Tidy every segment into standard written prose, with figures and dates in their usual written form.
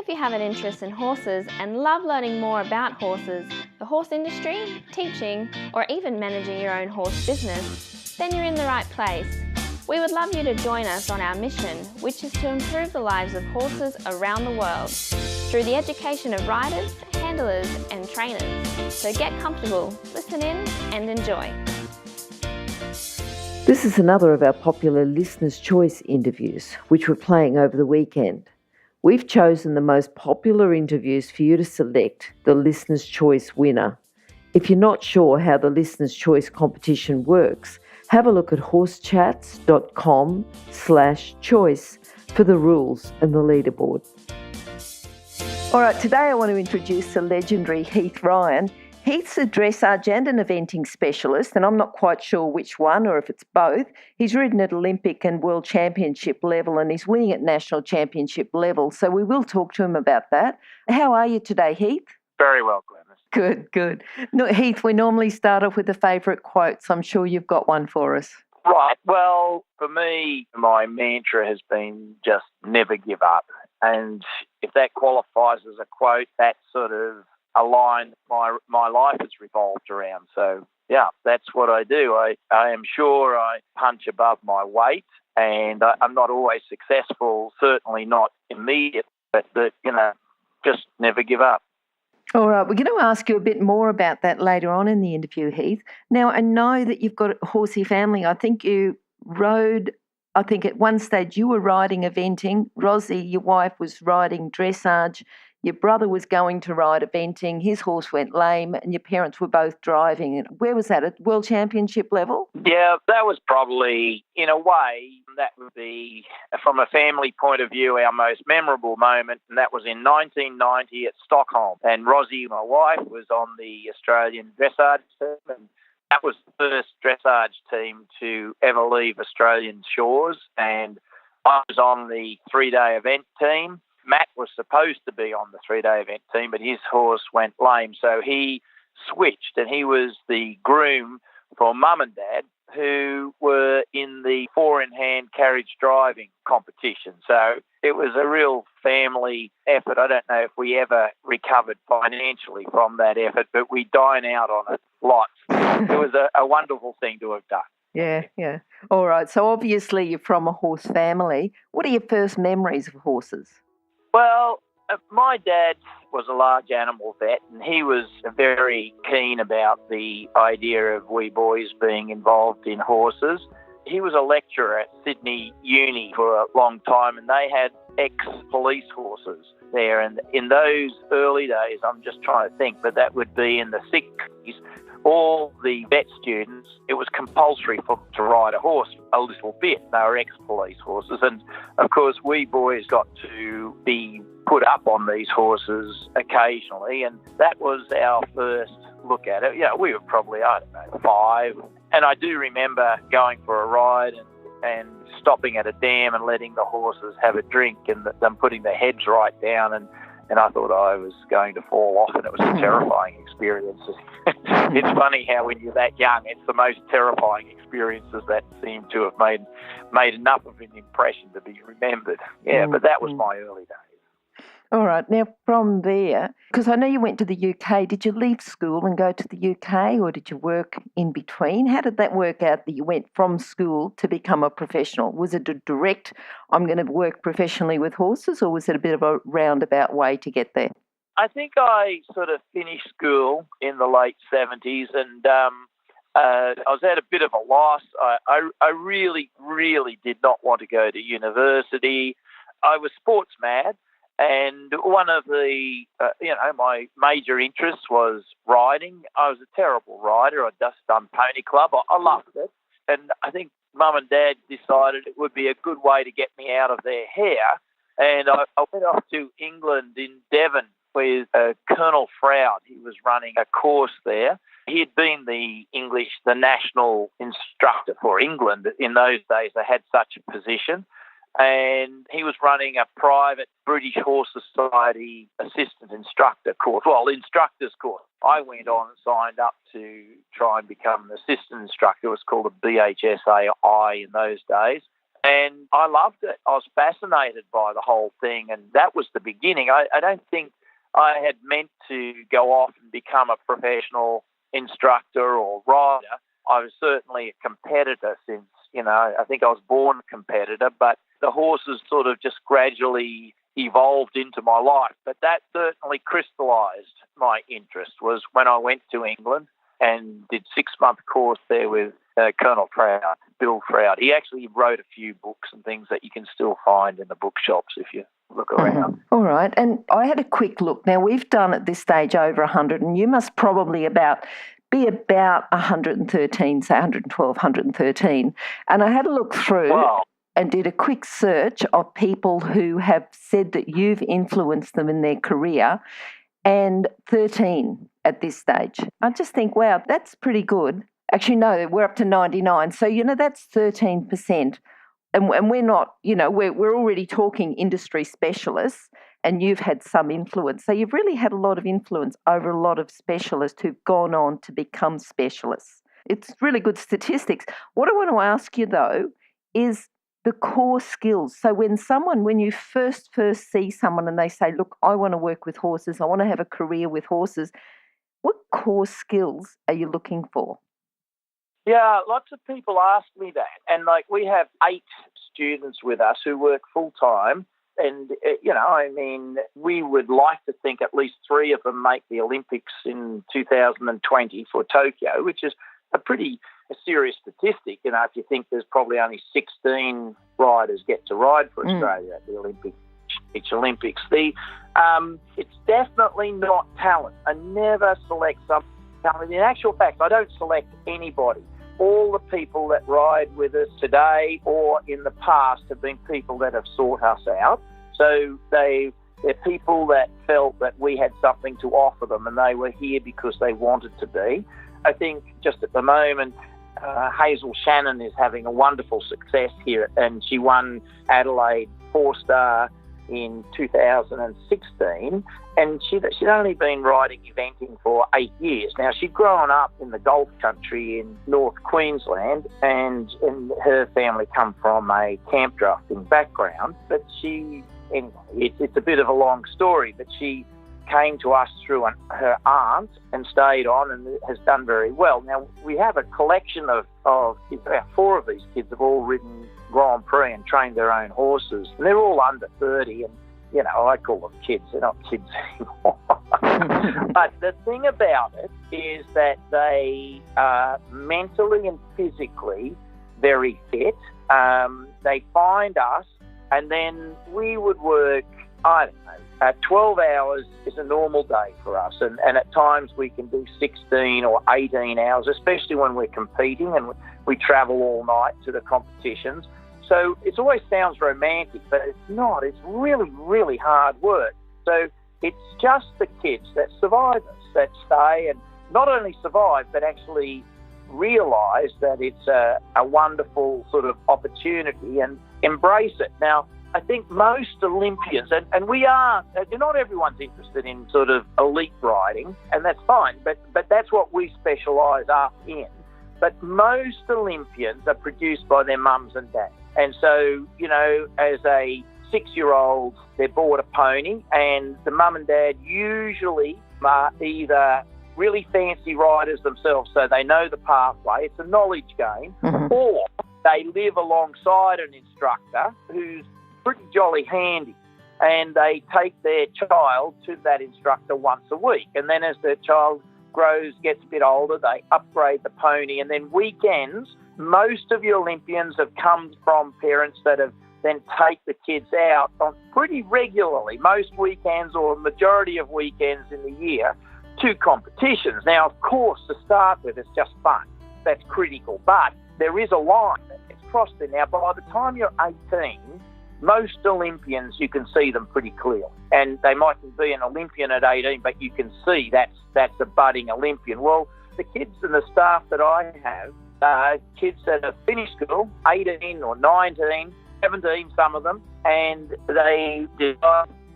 If you have an interest in horses and love learning more about horses, the horse industry, teaching, or even managing your own horse business, then you're in the right place. We would love you to join us on our mission, which is to improve the lives of horses around the world through the education of riders, handlers, and trainers. So get comfortable, listen in, and enjoy. This is another of our popular Listener's Choice interviews, which we're playing over the weekend. We've chosen the most popular interviews for you to select the Listener's Choice winner. If you're not sure how the Listener's Choice competition works, have a look at horsechats.com/choice for the rules and the leaderboard. All right, today I want to introduce the legendary Heath Ryan. Heath's a dressage and an eventing specialist, and I'm not quite sure which one or if it's both. He's ridden at Olympic and World Championship level, and he's winning at National Championship level, so we will talk to him about that. How are you today, Heath? Very well, Glenys. Good. No, Heath, we normally start off with the favourite quotes. I'm sure you've got one for us. Right. Well, for me, my mantra has been just never give up. And if that qualifies as a quote, that's sort of a line my life has revolved around. So, yeah, that's what I do. I am sure I punch above my weight, and I'm not always successful, certainly not immediate, but just never give up. All right, we're going to ask you a bit more about that later on in the interview, Heath. Now, I know that you've got a horsey family. I think at one stage you were riding eventing. Rosie, your wife, was riding dressage. Your brother was going to ride eventing. His horse went lame, and your parents were both driving. And where was that, at World Championship level? Yeah, that was probably, in a way, that would be, from a family point of view, our most memorable moment, and that was in 1990 at Stockholm. And Rosie, my wife, was on the Australian dressage team, and that was the first dressage team to ever leave Australian shores. And I was on the three-day event team. Matt was supposed to be on the three-day event team, but his horse went lame, so he switched, and he was the groom for Mum and Dad, who were in the four-in-hand carriage driving competition. So it was a real family effort. I don't know if we ever recovered financially from that effort, but we dine out on it lots. It was a wonderful thing to have done. Yeah. All right, so obviously you're from a horse family. What are your first memories of horses? Well, my dad was a large animal vet, and he was very keen about the idea of we boys being involved in horses. He was a lecturer at Sydney Uni for a long time, and they had ex-police horses there. And in those early days, I'm just trying to think, but that would be in the 60s, all the vet students, it was compulsory for them to ride a horse a little bit. They were ex-police horses. And, of course, we boys got to be put up on these horses occasionally, and that was our first look at it. We were probably, 5. And I do remember going for a ride and stopping at a dam and letting the horses have a drink and them putting their heads right down, and I thought I was going to fall off, and it was a terrifying experience. It's funny how when you're that young, it's the most terrifying experiences that seem to have made enough of an impression to be remembered. Yeah, but that was my early days. All right. Now, from there, because I know you went to the UK, did you leave school and go to the UK, or did you work in between? How did that work out that you went from school to become a professional? Was it a direct, I'm going to work professionally with horses, or was it a bit of a roundabout way to get there? I think I sort of finished school in the late 70s, and I was at a bit of a loss. I really, really did not want to go to university. I was sports mad. And one of the, my major interests was riding. I was a terrible rider. I'd just done pony club. I loved it. And I think Mum and Dad decided it would be a good way to get me out of their hair. And I went off to England in Devon with Colonel Froud. He was running a course there. He had been the national instructor for England. In those days, they had such a position. And he was running a private British Horse Society assistant instructor course, instructor's course. I went on and signed up to try and become an assistant instructor. It was called a BHSAI in those days. And I loved it. I was fascinated by the whole thing, and that was the beginning. I don't think I had meant to go off and become a professional instructor or rider. I was certainly a competitor since, I think I was born a competitor, but the horses sort of just gradually evolved into my life. But that certainly crystallised my interest was when I went to England and did 6-month course there with Colonel Proud, Bill Proud. He actually wrote a few books and things that you can still find in the bookshops if you look around. Mm-hmm. All right. And I had a quick look. Now, we've done at this stage over 100, and you must probably be about 113, say 112, 113. And I had a look through and did a quick search of people who have said that you've influenced them in their career, and 13 at this stage. I just think, wow, that's pretty good. Actually, no, we're up to 99. So, that's 13%. And we're not, we're already talking industry specialists, and you've had some influence. So you've really had a lot of influence over a lot of specialists who've gone on to become specialists. It's really good statistics. What I want to ask you, though, is the core skills. So when you first see someone and they say, look, I want to work with horses, I want to have a career with horses, what core skills are you looking for? Yeah, lots of people ask me that. And we have 8 students with us who work full-time. And, we would like to think at least 3 of them make the Olympics in 2020 for Tokyo, which is a pretty serious statistic. If you think there's probably only 16 riders get to ride for Australia at the Olympics. It's definitely not talent. I never select some talent. In actual fact, I don't select anybody. All the people that ride with us today or in the past have been people that have sought us out. So they're people that felt that we had something to offer them and they were here because they wanted to be. I think just at the moment, Hazel Shannon is having a wonderful success here, and she won Adelaide 4-star in 2016, and she'd only been riding eventing for 8 years. Now, she'd grown up in the Gulf country in North Queensland, and her family come from a camp drafting background, but it's a bit of a long story, but she came to us through her aunt and stayed on and has done very well. Now, we have a collection of about 4 of these kids have all ridden Grand Prix and trained their own horses. And they're all under 30 and, I call them kids. They're not kids anymore. But the thing about it is that they are mentally and physically very fit. They find us and then we would work, 12 hours is a normal day for us, and at times we can do 16 or 18 hours, especially when we're competing and we travel all night to the competitions. So it always sounds romantic, but it's not. It's really, really hard work. So it's just the kids that survive us, that stay and not only survive, but actually realise that it's a wonderful sort of opportunity and embrace it. Now, I think most Olympians, and we are, not everyone's interested in sort of elite riding, and that's fine, but that's what we specialise up in. But most Olympians are produced by their mums and dads. And so, as a 6-year-old, they're bought a pony, and the mum and dad usually are either really fancy riders themselves, so they know the pathway, it's a knowledge game, or they live alongside an instructor who's pretty jolly handy, and they take their child to that instructor once a week. And then as the child grows, gets a bit older, they upgrade the pony. And then weekends, most of your Olympians have come from parents that have then take the kids out on pretty regularly, most weekends or a majority of weekends in the year, to competitions. Now, of course, to start with, it's just fun. That's critical. But there is a line that gets crossed there. Now, by the time you're 18, most Olympians, you can see them pretty clearly. And they might be an Olympian at 18, but you can see that's a budding Olympian. Well, the kids and the staff that I have are kids that have finished school, 18 or 19, 17, some of them, and they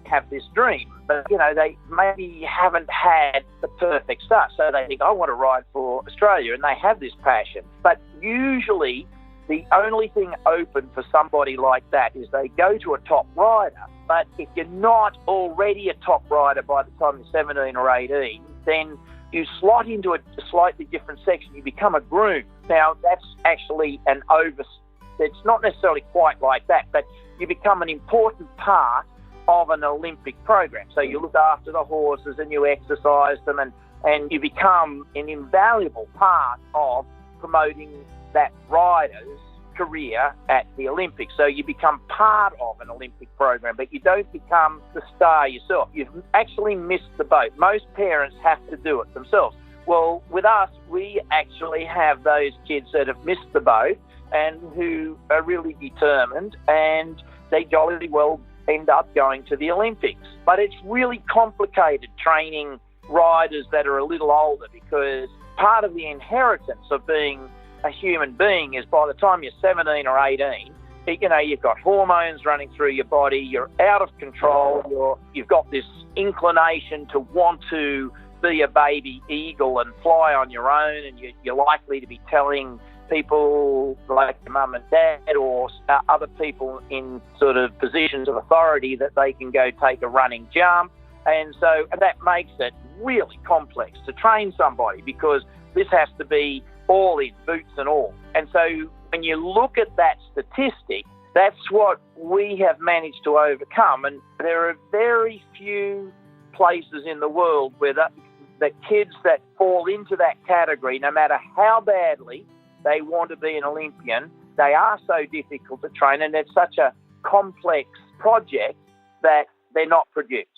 have this dream. But, they maybe haven't had the perfect start. So they think, I want to ride for Australia, and they have this passion. But usually the only thing open for somebody like that is they go to a top rider. But if you're not already a top rider by the time you're 17 or 18, then you slot into a slightly different section. You become a groom. Now, that's actually it's not necessarily quite like that, but you become an important part of an Olympic program. So you look after the horses and you exercise them, and you become an invaluable part of promoting that rider's career at the Olympics. So you become part of an Olympic program, but you don't become the star yourself. You've actually missed the boat. Most parents have to do it themselves. Well, with us, we actually have those kids that have missed the boat and who are really determined, and they jolly well end up going to the Olympics. But it's really complicated training riders that are a little older, because part of the inheritance of being a human being is by the time you're 17 or 18, you've got hormones running through your body, you're out of control, you've got this inclination to want to be a baby eagle and fly on your own, and you're likely to be telling people like your mum and dad or other people in sort of positions of authority that they can go take a running jump. And so that makes it really complex to train somebody, because this has to be all in, boots and all. And so when you look at that statistic, that's what we have managed to overcome. And there are very few places in the world where the kids that fall into that category, no matter how badly they want to be an Olympian, they are so difficult to train, and it's such a complex project that they're not produced.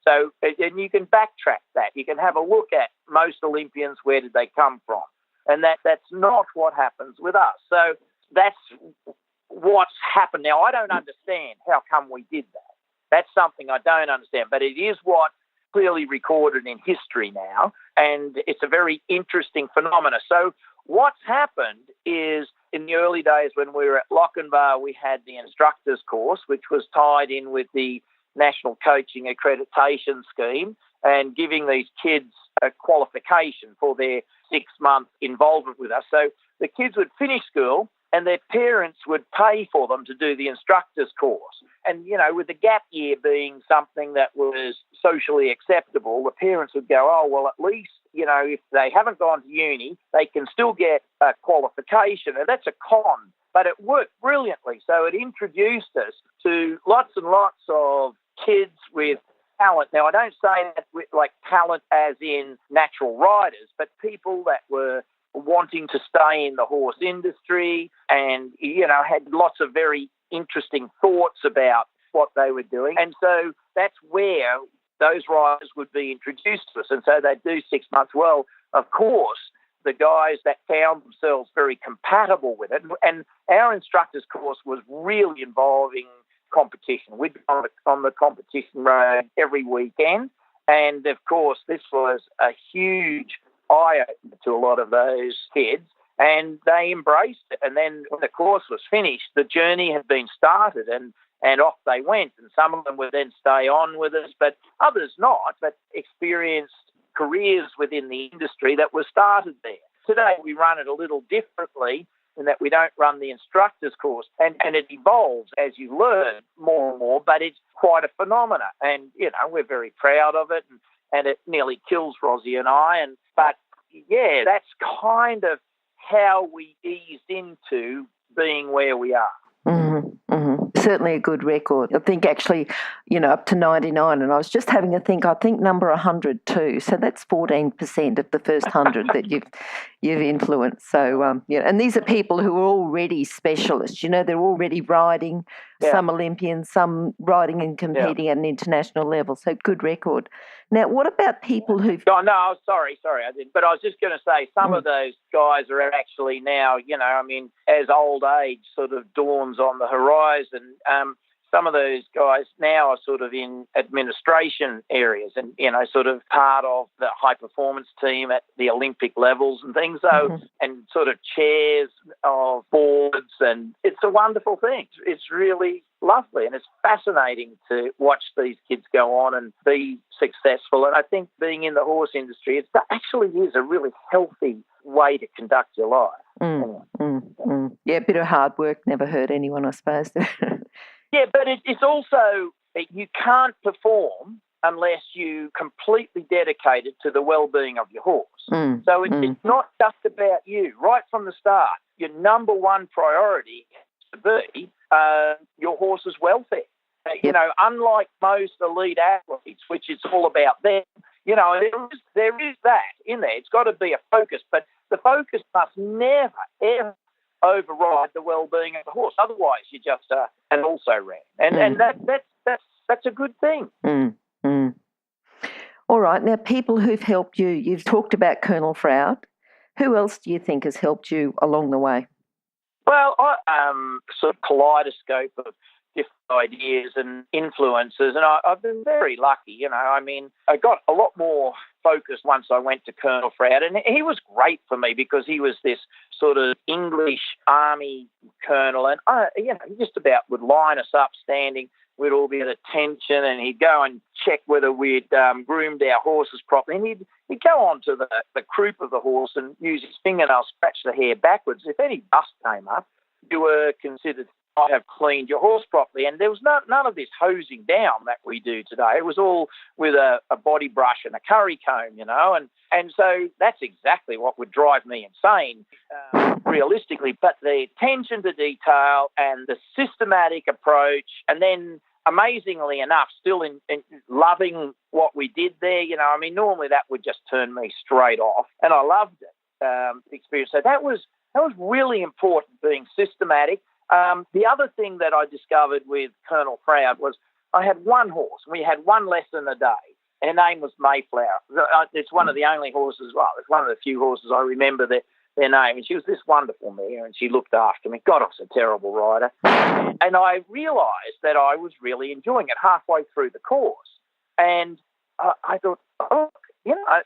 So, and you can backtrack that. You can have a look at most Olympians, where did they come from? And that's not what happens with us. So that's what's happened. Now, I don't understand how come we did that. That's something I don't understand, but it is what clearly recorded in history now, and it's a very interesting phenomenon. So what's happened is, in the early days when we were at Lochinvar, we had the instructors course, which was tied in with the National Coaching Accreditation Scheme, and giving these kids a qualification for their 6-month involvement with us. So the kids would finish school and their parents would pay for them to do the instructor's course. And, with the gap year being something that was socially acceptable, the parents would go, oh, well, at least, if they haven't gone to uni, they can still get a qualification. And that's a con, but it worked brilliantly. So it introduced us to lots and lots of kids with talent. Now, I don't say that with talent as in natural riders, but people that were wanting to stay in the horse industry and, had lots of very interesting thoughts about what they were doing. And so that's where those riders would be introduced to us. And so they'd do 6 months. Well, of course, the guys that found themselves very compatible with it, and our instructors course was really involving competition. We'd be on the competition road every weekend. And, of course, this was a huge eye-opener to a lot of those kids, and they embraced it. And then when the course was finished, the journey had been started, and off they went. And some of them would then stay on with us, but others not, but experienced careers within the industry that were started there. Today we run it a little differently in that we don't run the instructor's course, and it evolves as you learn more and more, but it's quite a phenomenon. And, we're very proud of it, and it nearly kills Rosie and I. But, yeah, that's kind of how we eased into being where we are. Mm-hmm, mm-hmm. Certainly a good record. I think actually, up to 99, and I was just having a think, I think number 100 too. So that's 14% of the first 100 that you've influenced. So, and these are people who are already specialists. They're already riding, some Olympians, some riding and competing at an international level. So good record. Now, what about people who've... Oh, no, sorry, I didn't. But I was just going to say some of those guys are actually now, as old age sort of dawns on the horizon, some of those guys now are sort of in administration areas and, sort of part of the high performance team at the Olympic levels and things. So, and sort of chairs of boards, and it's a wonderful thing. It's really lovely, and it's fascinating to watch these kids go on and be successful. And I think being in the horse industry, it actually is a really healthy way to conduct your life. Yeah, a bit of hard work never hurt anyone, I suppose. Yeah, but it's also, you can't perform unless you completely dedicated to the well-being of your horse. So it's not just about you. Right from the start, your number one priority has to be your horse's welfare. You know, unlike most elite athletes, which it's all about them, you know, there is that in there. It's got to be a focus, but the focus must never, ever override the well-being of the horse. Otherwise, you're just an also-ran. And that's a good thing. All right. Now, people who've helped you, you've talked about Colonel Froud. Who else do you think has helped you along the way? Well, sort of kaleidoscope of different ideas and influences, and I've been very lucky, you know. I mean, I got a lot more focused once I went to Colonel Froud, and he was great for me because he was this sort of English army colonel, and, you know, he just about would line us up standing. We'd all be at attention, and he'd go and check whether we'd groomed our horses properly. And he'd go on to the croup of the horse and use his fingernail, scratch the hair backwards. If any dust came up, you were considered to have cleaned your horse properly. And there was none of this hosing down that we do today. It was all with a body brush and a curry comb, you know. And so that's exactly what would drive me insane, realistically. But the attention to detail and the systematic approach, and then amazingly enough, still in loving what we did there, you know. I mean, normally that would just turn me straight off, and I loved it, the experience. So that was really important, being systematic. The other thing that I discovered with Colonel Froud was I had one horse. We had one lesson a day. Her name was Mayflower. It's one of the only horses, well, it's one of the few horses I remember their name. And she was this wonderful mare, and she looked after me. God, I was a terrible rider. And I realised that I was really enjoying it halfway through the course. And I thought, oh, you know,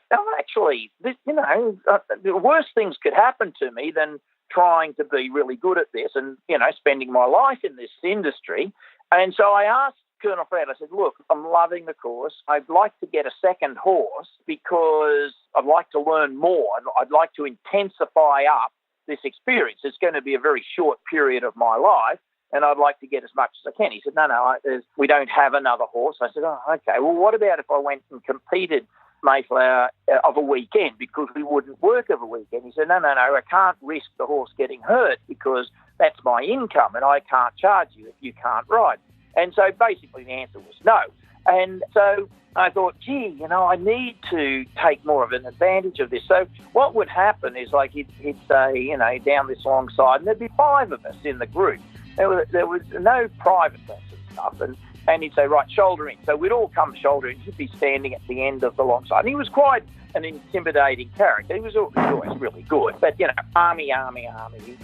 the worst things could happen to me than trying to be really good at this and, you know, spending my life in this industry. And so I asked Colonel Froud, I said, look, I'm loving the course. I'd like to get a second horse because I'd like to learn more. I'd like to intensify up this experience. It's going to be a very short period of my life, and I'd like to get as much as I can. He said, no, we don't have another horse. I said, oh, okay. Well, what about if I went and competed Mayflower of a weekend, because we wouldn't work of a weekend? He said, no, I can't risk the horse getting hurt because that's my income and I can't charge you if you can't ride. And so basically the answer was no. And so I thought, gee, you know, I need to take more of an advantage of this. So what would happen is, like, he'd say, you know, down this long side, and there'd be 5 of us in the group. There was no private lesson stuff. And he'd say, right, shoulder in. So we'd all come shoulder in. He'd be standing at the end of the long side. And he was quite an intimidating character. He was always really good. But, you know, army,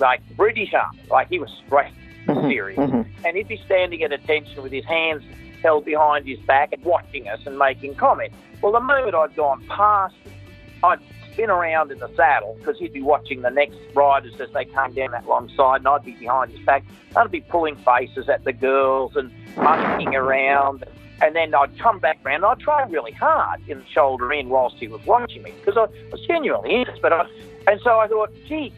like British Army. Like, he was straight, serious. And he'd be standing at attention with his hands held behind his back and watching us and making comments. Well, the moment I'd gone past him, I'd spin around in the saddle, because he'd be watching the next riders as they came down that long side, and I'd be behind his back. I'd be pulling faces at the girls and munching around, and then I'd come back around and I'd try really hard in the shoulder in whilst he was watching me, because I was genuinely interested. And so I thought, gee,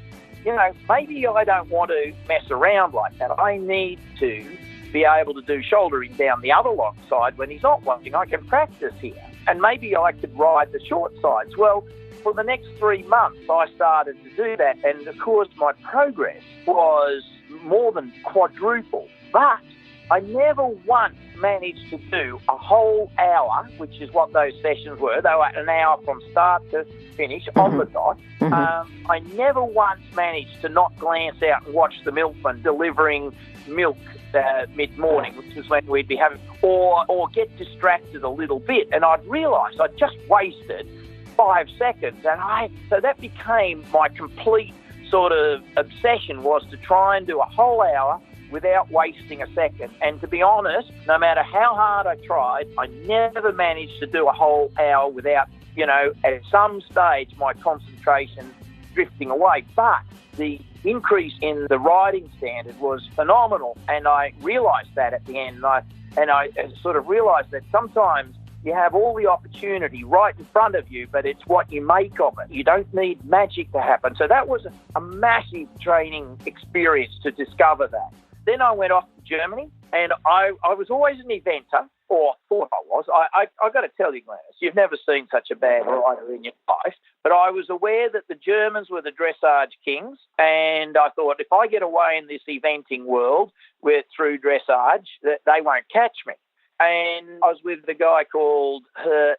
you know, maybe I don't want to mess around like that. I need to be able to do shouldering down the other long side when he's not watching. I can practice here, and maybe I could ride the short sides. Well, for the next 3 months, I started to do that, and of course my progress was more than quadruple. But I never once managed to do a whole hour, which is what those sessions were. They were an hour from start to finish on the dot. I never once managed to not glance out and watch the milkman delivering milk mid-morning, which is when we'd be having, or get distracted a little bit, and I'd realise I'd just wasted 5 seconds, and so that became my complete sort of obsession, was to try and do a whole hour without wasting a second. And to be honest, no matter how hard I tried, I never managed to do a whole hour without, you know, at some stage my concentration drifting away. But the increase in the riding standard was phenomenal, and I realised that at the end, and I sort of realised that sometimes You have all the opportunity right in front of you, but it's what you make of it. You don't need magic to happen. So that was a massive training experience to discover that. Then I went off to Germany, and I was always an eventer, or thought I was. I got to tell you, Glenys, you've never seen such a bad rider in your life, but I was aware that the Germans were the dressage kings, and I thought if I get away in this eventing world through dressage, that they won't catch me. And I was with a guy called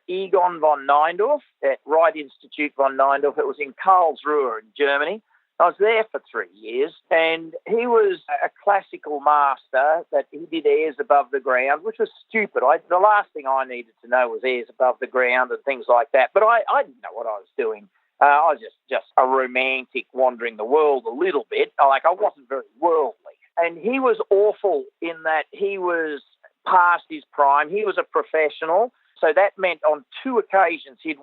Egon von Neindorf at Wright Institute von Neindorf. It was in Karlsruhe in Germany. I was there for 3 years, and he was a classical master that he did airs above the ground, which was stupid. The last thing I needed to know was airs above the ground and things like that. But I didn't know what I was doing. I was just a romantic wandering the world a little bit. I wasn't very worldly. And he was awful in that he was past his prime. He was a professional. So that meant on 2 occasions he'd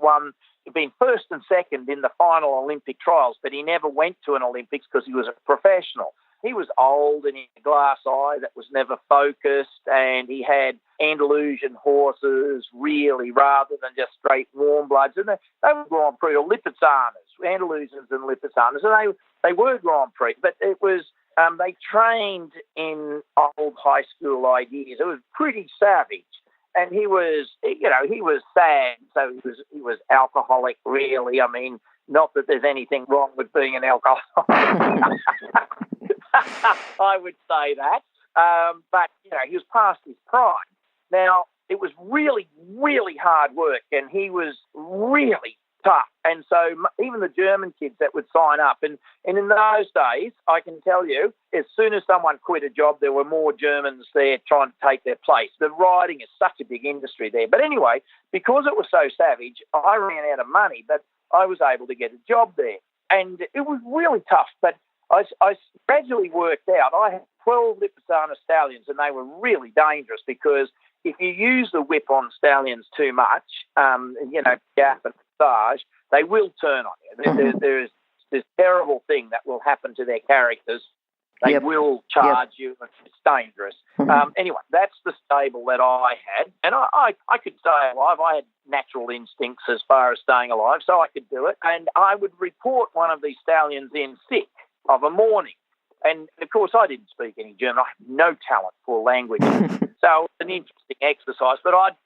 been first and second in the final Olympic trials, but he never went to an Olympics because he was a professional. He was old and he had a glass eye that was never focused, and he had Andalusian horses, really, rather than just straight warm bloods. And they were Grand Prix or Lipizzanas, Andalusians and Lipizzanas, and they were Grand Prix, but it was they trained in old high school ideas. It was pretty savage. And he was sad, so he was alcoholic, really. I mean, not that there's anything wrong with being an alcoholic. I would say that. But, he was past his prime. Now, it was really, really hard work, and he was really tough. And so even the German kids that would sign up, and in those days, I can tell you, as soon as someone quit a job, there were more Germans there trying to take their place. The riding is such a big industry there. But anyway, because it was so savage, I ran out of money, but I was able to get a job there. And it was really tough, but I gradually worked out. I had 12 Lipizzaner stallions, and they were really dangerous because if you use the whip on stallions too much, gap and massage, they will turn on you. There's this terrible thing that will happen to their characters. They will charge you, and it's dangerous. Anyway, that's the stable that I had, and I could stay alive. I had natural instincts as far as staying alive, so I could do it. And I would report one of these stallions in sick of a morning. And, of course, I didn't speak any German. I had no talent for language. So it's an interesting exercise. But I'd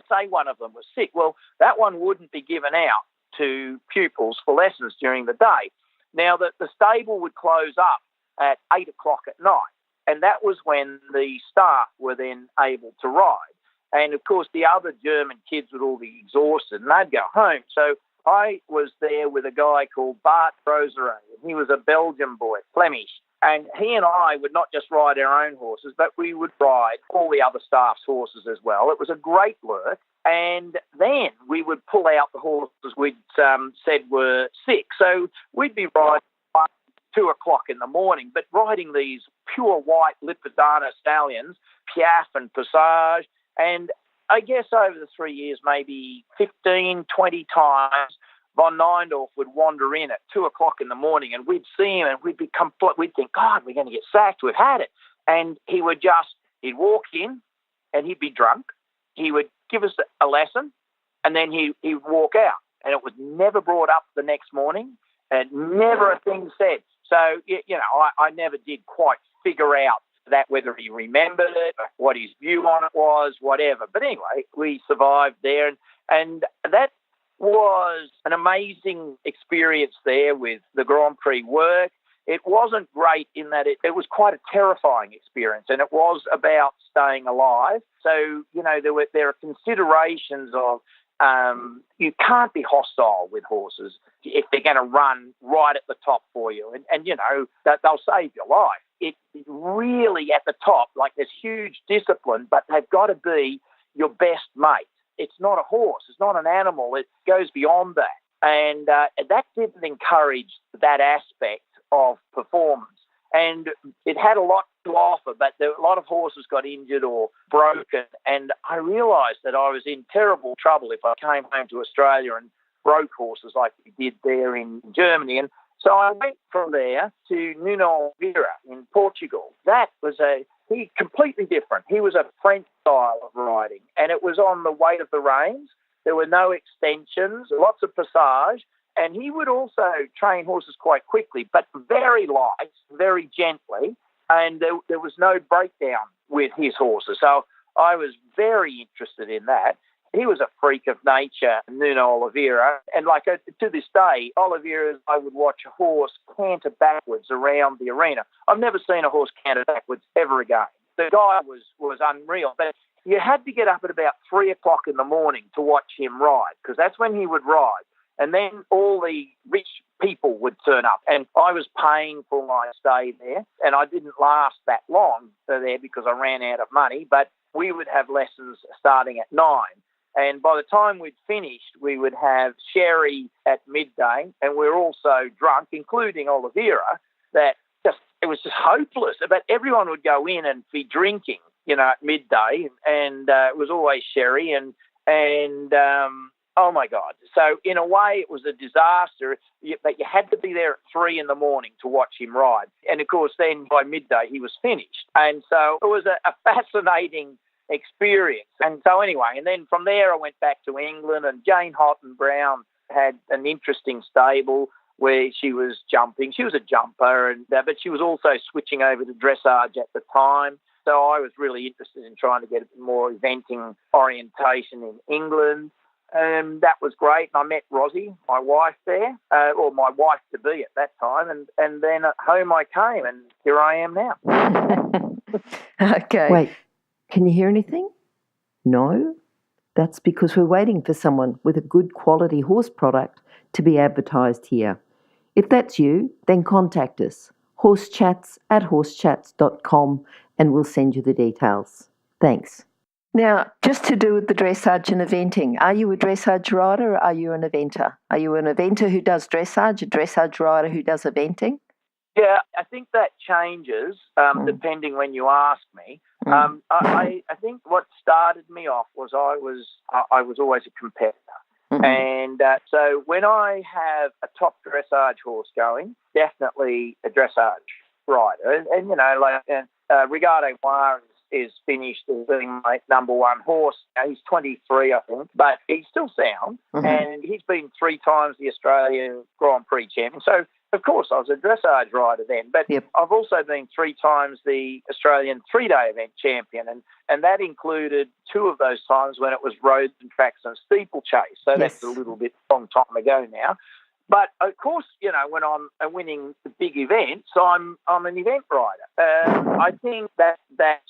say one of them was sick. Well, that one wouldn't be given out to pupils for lessons during the day. Now, the stable would close up at 8 o'clock at night, and that was when the staff were then able to ride. And, of course, the other German kids would all be exhausted, and they'd go home. So I was there with a guy called Bart Roseret, and he was a Belgian boy, Flemish. And he and I would not just ride our own horses, but we would ride all the other staff's horses as well. It was a great work. And then we would pull out the horses we'd said were sick. So we'd be riding 2 o'clock in the morning, but riding these pure white Lipizzaner stallions, Piaf and Passage. And I guess over the 3 years, maybe 15, 20 times, Von Neindorf would wander in at 2 o'clock in the morning, and we'd see him, and we'd think, God, we're going to get sacked. We've had it. And he'd walk in, and he'd be drunk. He would give us a lesson, and then he'd walk out. And it was never brought up the next morning, and never a thing said. So, I never did quite figure out that, whether he remembered it, what his view on it was, whatever. But anyway, we survived there, and that was an amazing experience there with the Grand Prix work. It wasn't great in that it was quite a terrifying experience, and it was about staying alive. So, there are considerations of you can't be hostile with horses if they're going to run right at the top for you, and that they'll save your life. It really at the top, like there's huge discipline, but they've got to be your best mate. It's not a horse. It's not an animal. It goes beyond that. And that didn't encourage that aspect of performance. And it had a lot to offer, but a lot of horses got injured or broken. And I realised that I was in terrible trouble if I came home to Australia and broke horses like we did there in Germany. And so I went from there to Nuno Oliveira in Portugal. That was a he completely different. He was a French style of riding, and it was on the weight of the reins. There were no extensions, lots of passage, and he would also train horses quite quickly, but very light, very gently, and there was no breakdown with his horses. So I was very interested in that. He was a freak of nature, Nuno Oliveira, and to this day, Oliveira, I would watch a horse canter backwards around the arena. I've never seen a horse canter backwards ever again. The guy was unreal, but you had to get up at about 3 o'clock in the morning to watch him ride, because that's when he would ride. And then all the rich people would turn up, and I was paying for my stay there, and I didn't last that long there because I ran out of money, but we would have lessons starting at 9. And by the time we'd finished, we would have sherry at midday, and we were all so drunk, including Oliveira, that it was just hopeless. But everyone would go in and be drinking, at midday, and it was always sherry, and oh my God. So in a way, it was a disaster, but you had to be there at 3 in the morning to watch him ride. And of course, then by midday, he was finished. And so it was a fascinating experience. And so anyway, and then from there I went back to England, and Jane Houghton Brown had an interesting stable where she was jumping. She was a jumper, but she was also switching over to dressage at the time. So I was really interested in trying to get a bit more eventing orientation in England. And that was great. And I met Rosie, my wife there, or my wife-to-be at that time. And then at home I came, and here I am now. Okay. Wait. Can you hear anything? No? That's because we're waiting for someone with a good quality horse product to be advertised here. If that's you, then contact us, horsechats@horsechats.com, and we'll send you the details. Thanks. Now, just to do with the dressage and eventing, are you a dressage rider or are you an eventer? Are you an eventer who does dressage, a dressage rider who does eventing? Yeah, I think that changes depending when you ask me. I think what started me off was I was always a competitor. Mm-hmm. And so when I have a top dressage horse going, definitely a dressage rider. And Ricardo Noir is finished as being my number one horse. Now, he's 23, I think, but he's still sound. Mm-hmm. And he's been 3 times the Australian Grand Prix champion. So, of course, I was a dressage rider then, but yep. I've also been 3 times the Australian 3-day event champion, and that included 2 of those times when it was roads and tracks and steeplechase. So yes. That's a little bit long time ago now. But, of course, when I'm winning the big events, I'm an event rider. I think that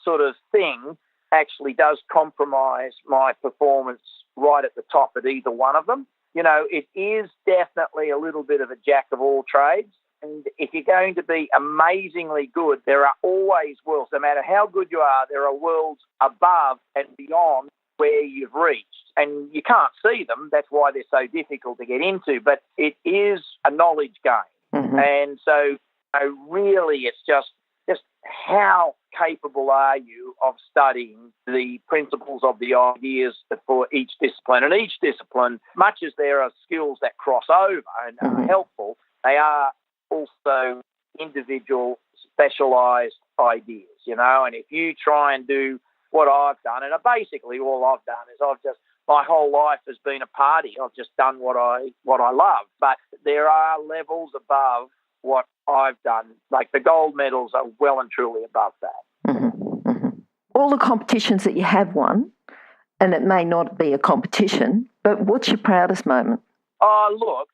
sort of thing actually does compromise my performance right at the top at either one of them. It is definitely a little bit of a jack of all trades. And if you're going to be amazingly good, there are always worlds. No matter how good you are, there are worlds above and beyond where you've reached. And you can't see them. That's why they're so difficult to get into. But it is a knowledge game. Mm-hmm. And so really it's just how capable are you of studying the principles of the ideas for each discipline. And each discipline, much as there are skills that cross over and are helpful, they are also individual, specialised ideas, And if you try and do what I've done, and basically all I've done is my whole life has been a party. I've just done what I love. But there are levels above what I've done. Like the gold medals are well and truly above that. Mm-hmm. Mm-hmm. All the competitions that you have won, and it may not be a competition, but what's your proudest moment? Oh, look,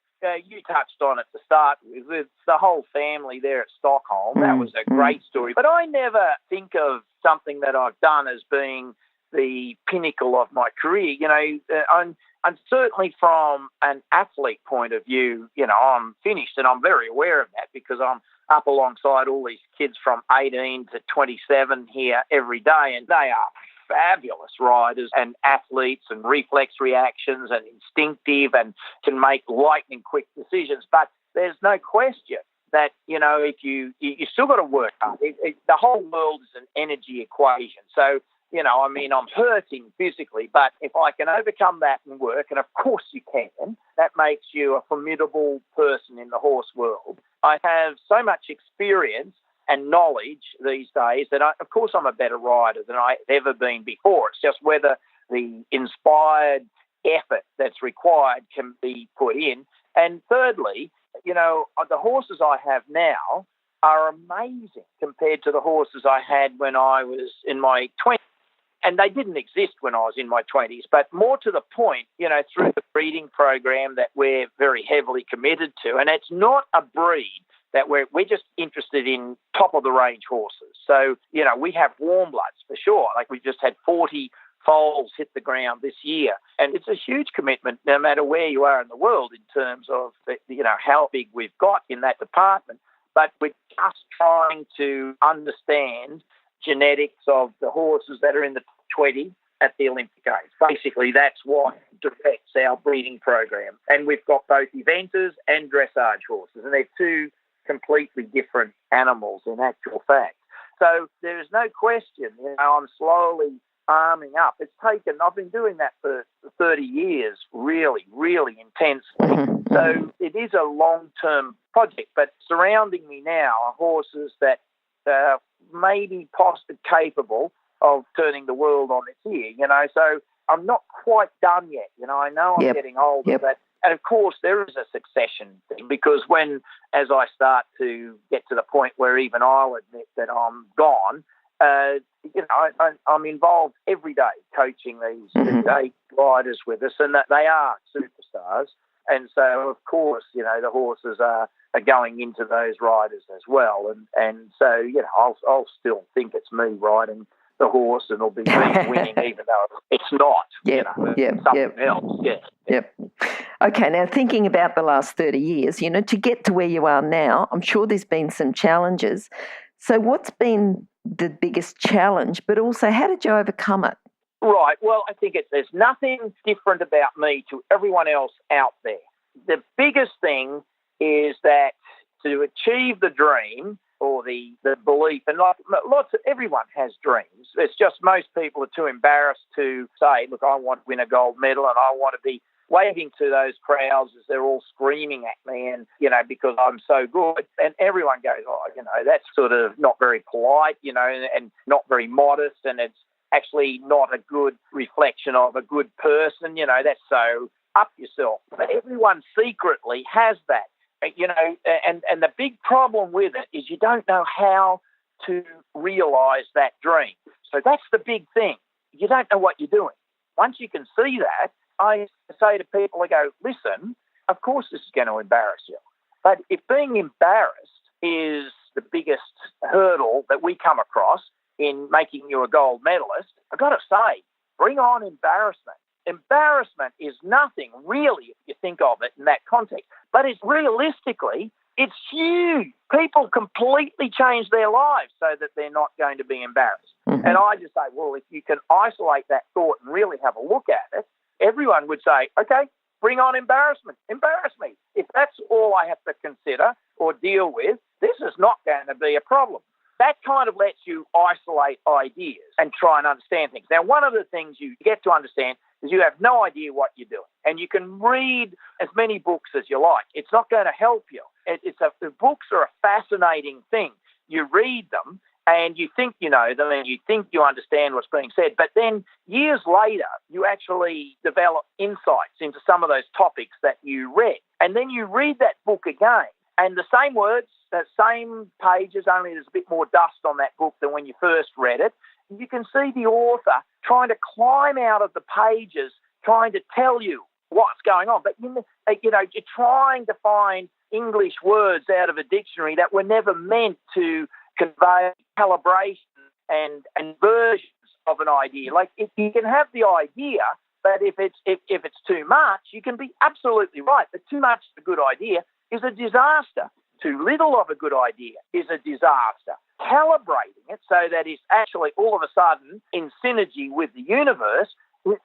you touched on it to start with the whole family there at Stockholm. That was a great story. But I never think of something that I've done as being the pinnacle of my career. And certainly from an athlete point of view, I'm finished, and I'm very aware of that because I'm up alongside all these kids from 18 to 27 here every day, and they are fabulous riders and athletes and reflex reactions and instinctive and can make lightning quick decisions. But there's no question that, if you still got to work hard. The whole world is an energy equation. So, I'm hurting physically, but if I can overcome that and work, and of course you can, that makes you a formidable person in the horse world. I have so much experience and knowledge these days that, of course, I'm a better rider than I've ever been before. It's just whether the inspired effort that's required can be put in. And thirdly, the horses I have now are amazing compared to the horses I had when I was in my 20s. And they didn't exist when I was in my 20s. But more to the point, through the breeding program that we're very heavily committed to, and it's not a breed that we're just interested in top-of-the-range horses. So, we have warm bloods for sure. Like we just had 40 foals hit the ground this year. And it's a huge commitment no matter where you are in the world in terms of, how big we've got in that department. But we're just trying to understand genetics of the horses that are in the top 20 at the Olympic Games. Basically, that's what directs our breeding program. And we've got both eventers and dressage horses, and they're two completely different animals in actual fact. So there's no question, I'm slowly arming up. I've been doing that for 30 years, really, really intensely. So it is a long-term project, but surrounding me now are horses that maybe possibly capable of turning the world on its ear, So I'm not quite done yet, I know I'm getting older, but and of course there is a succession thing because as I start to get to the point where even I'll admit that I'm gone, I'm involved every day coaching these 8 riders with us, and that they are superstars. And so, of course, the horses are going into those riders as well. And so, I'll still think it's me riding the horse and it'll be me winning, even though it's not. Something else. Yep. Okay, now thinking about the last 30 years, to get to where you are now, I'm sure there's been some challenges. So what's been the biggest challenge, but also how did you overcome it? Right. Well, I think there's nothing different about me to everyone else out there. The biggest thing is that to achieve the dream or the belief, and everyone has dreams. It's just most people are too embarrassed to say, look, I want to win a gold medal and I want to be waving to those crowds as they're all screaming at me and, because I'm so good. And everyone goes, that's sort of not very polite, and not very modest, and it's actually not a good reflection of a good person, that's so up yourself. But everyone secretly has that, and the big problem with it is you don't know how to realise that dream. So that's the big thing. You don't know what you're doing. Once you can see that, I say to people, I go, listen, of course this is going to embarrass you. But if being embarrassed is the biggest hurdle that we come across in making you a gold medalist, I've got to say, bring on embarrassment. Embarrassment is nothing, really, if you think of it in that context. But it's huge. People completely change their lives so that they're not going to be embarrassed. And I just say, well, if you can isolate that thought and really have a look at it, everyone would say, okay, bring on embarrassment. Embarrass me. If that's all I have to consider or deal with, this is not going to be a problem. That kind of lets you isolate ideas and try and understand things. Now, one of the things you get to understand is you have no idea what you're doing. And you can read as many books as you like. It's not going to help you. The books are a fascinating thing. You read them and you think you know them and you think you understand what's being said. But then years later, you actually develop insights into some of those topics that you read. And then you read that book again. And the same words, the same pages, only there's a bit more dust on that book than when you first read it. You can see the author trying to climb out of the pages, trying to tell you what's going on. But, you're trying to find English words out of a dictionary that were never meant to convey calibration and versions of an idea. Like, if you can have the idea, but if it's too much, you can be absolutely right. But too much of a good idea is a disaster. Too little of a good idea is a disaster. Calibrating it so that it's actually all of a sudden in synergy with the universe,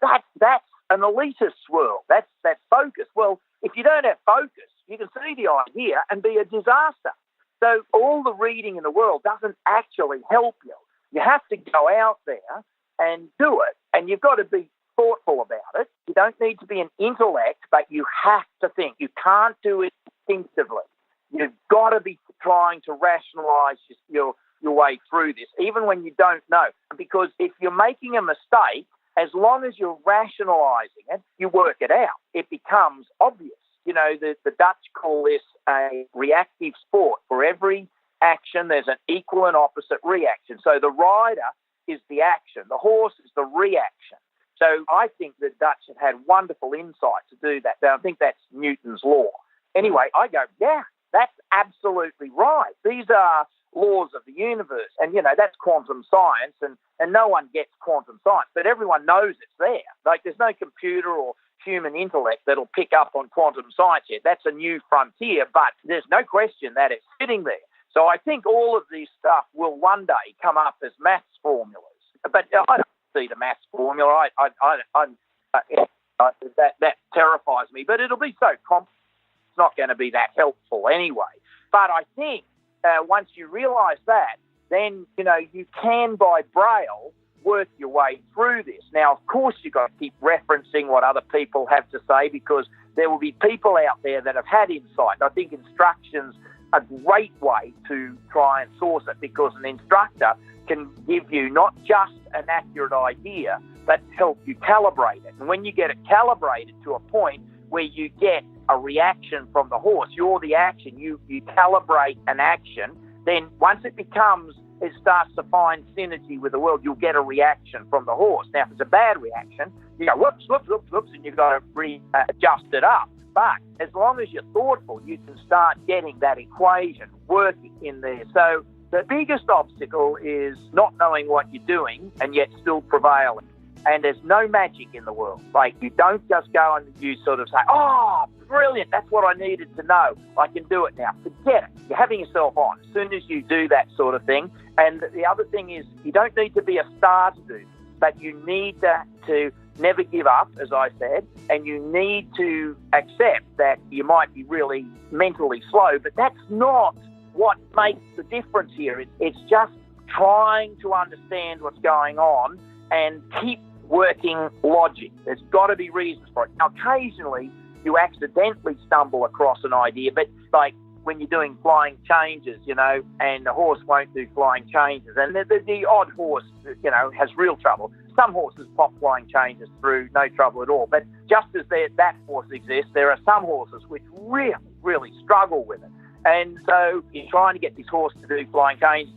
that's an elitist world. That's focus. Well, if you don't have focus, you can see the idea and be a disaster. So all the reading in the world doesn't actually help you. You have to go out there and do it, and you've got to be thoughtful about it. You don't need to be an intellect, but you have to think. You can't do it instinctively. You've got to be trying to rationalise your way through this, even when you don't know. Because if you're making a mistake, as long as you're rationalising it, you work it out. It becomes obvious. You know, the Dutch call this a reactive sport. For every action, there's an equal and opposite reaction. So the rider is the action. The horse is the reaction. So I think the Dutch have had wonderful insight to do that. I think that's Newton's law. Anyway, I go, yeah, that's absolutely right. These are laws of the universe. And, you know, that's quantum science, and no one gets quantum science, but everyone knows it's there. Like, there's no computer or human intellect that'll pick up on quantum science yet. That's a new frontier, but there's no question that it's sitting there. So I think all of this stuff will one day come up as maths formulas. But I don't see the maths formula. That terrifies me. But it'll be so complex, it's not going to be that helpful anyway. But I think once you realise that, then, you know, you can, by Braille, work your way through this. Now, of course, you've got to keep referencing what other people have to say, because there will be people out there that have had insight. I think instruction's a great way to try and source it, because an instructor can give you not just an accurate idea, but help you calibrate it. And when you get it calibrated to a point where you get a reaction from the horse, you're the action, you calibrate an action, then once it starts to find synergy with the world, you'll get a reaction from the horse. Now, if it's a bad reaction, you go, whoops, and you've got to readjust it up. But as long as you're thoughtful, you can start getting that equation working in there. So the biggest obstacle is not knowing what you're doing and yet still prevailing. And there's no magic in the world. Like, you don't just go and you sort of say, oh, brilliant, that's what I needed to know. I can do it now. Forget it. You're having yourself on as soon as you do that sort of thing. And the other thing is, you don't need to be a star to do this, but you need to never give up, as I said, and you need to accept that you might be really mentally slow, but that's not what makes the difference here. It's just trying to understand what's going on and keep working logic. There's got to be reasons for it. Now, occasionally you accidentally stumble across an idea, but like when you're doing flying changes, you know, and the horse won't do flying changes, and the odd horse, you know, has real trouble. Some horses pop flying changes through no trouble at all, but just as that horse exists, there are some horses which really, really struggle with it. And so you're trying to get this horse to do flying changes,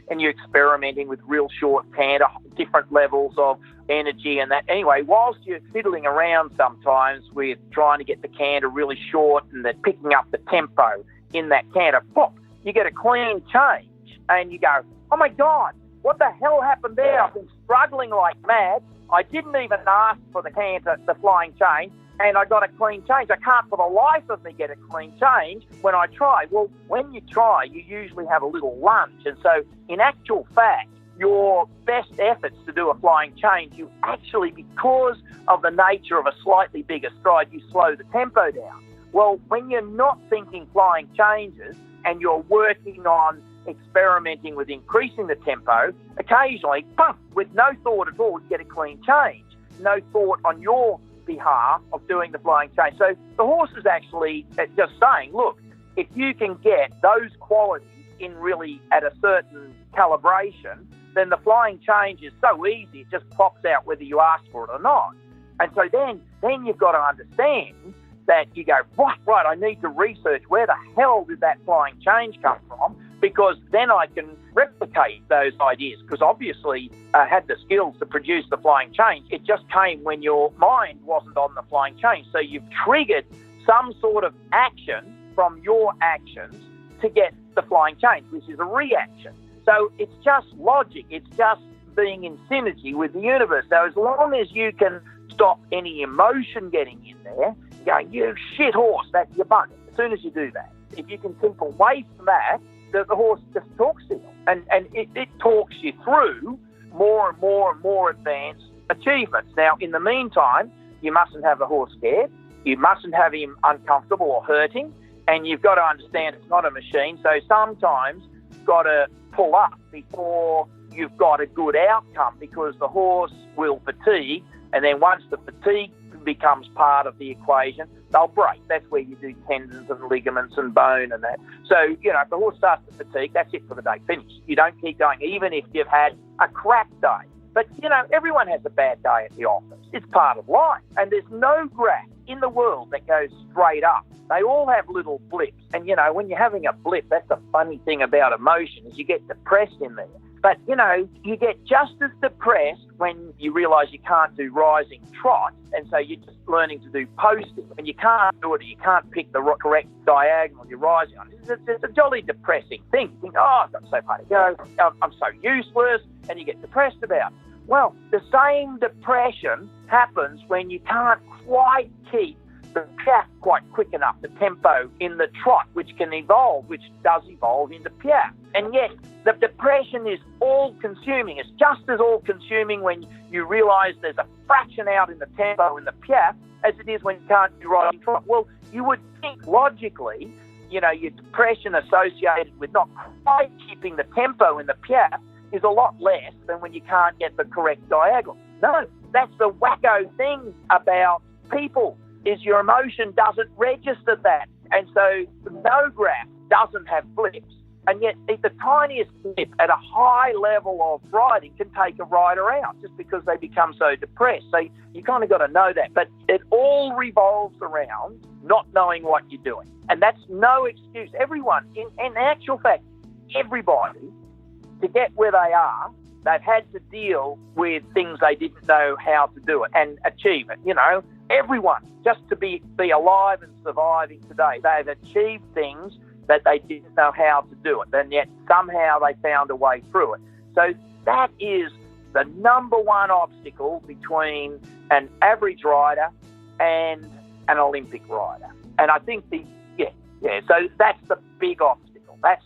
and you're experimenting with real short canter, different levels of energy and that. Anyway, whilst you're fiddling around sometimes with trying to get the canter really short and then picking up the tempo in that canter, pop, you get a clean change and you go, oh my God, what the hell happened there? I've been struggling like mad. I didn't even ask for the canter, the flying change, and I got a clean change. I can't for the life of me get a clean change when I try. Well, when you try, you usually have a little lunge. And so in actual fact, your best efforts to do a flying change, you actually, because of the nature of a slightly bigger stride, you slow the tempo down. Well, when you're not thinking flying changes and you're working on experimenting with increasing the tempo, occasionally, with no thought at all, you get a clean change. No thought on your behalf of doing the flying change. So the horse is actually just saying, look, if you can get those qualities in really at a certain calibration, then the flying change is so easy, it just pops out whether you ask for it or not. And so then you've got to understand that you go, right, I need to research where the hell did that flying change come from, because then I can replicate those ideas, because obviously I had the skills to produce the flying change. It just came when your mind wasn't on the flying change. So you've triggered some sort of action from your actions to get the flying change, which is a reaction. So it's just logic. It's just being in synergy with the universe. So as long as you can stop any emotion getting in there, going, you shit horse, that's your bugger. As soon as you do that, if you can keep away from that, the horse just talks to you. And it talks you through more and more and more advanced achievements. Now, in the meantime, you mustn't have the horse scared. You mustn't have him uncomfortable or hurting. And you've got to understand it's not a machine. So sometimes you've got to pull up before you've got a good outcome, because the horse will fatigue. And then once the fatigue becomes part of the equation, they'll break. That's where you do tendons and ligaments and bone and that. So, if the horse starts to fatigue, that's it for the day. Finished. You don't keep going, even if you've had a crap day. But, everyone has a bad day at the office. It's part of life. And there's no graph in the world that goes straight up. They all have little blips. And, when you're having a blip, that's the funny thing about emotion is you get depressed in there. But, you get just as depressed when you realise you can't do rising trot, and so you're just learning to do posting, and you can't do it, you can't pick the correct diagonal you're rising on. It's a jolly depressing thing. You think, I've got so far to go, I'm so useless, and you get depressed about it. Well, the same depression happens when you can't quite keep the piaffe quite quick enough, the tempo in the trot, which does evolve into piaffe. And yet, the depression is all-consuming. It's just as all-consuming when you realise there's a fraction out in the tempo in the piaffe as it is when you can't do rising trot. Well, you would think logically, your depression associated with not quite keeping the tempo in the piaffe is a lot less than when you can't get the correct diagonal. No, that's the wacko thing about people, is your emotion doesn't register that. And so no graph doesn't have blips. And yet the tiniest blip at a high level of riding can take a rider out just because they become so depressed. So you kind of got to know that. But it all revolves around not knowing what you're doing. And that's no excuse. Everyone, in actual fact, everybody, to get where they are, they've had to deal with things they didn't know how to do it and achieve it. Everyone, just to be alive and surviving today, they've achieved things that they didn't know how to do it, and yet somehow they found a way through it. So that is the number one obstacle between an average rider and an Olympic rider. And I think so that's the big obstacle. That's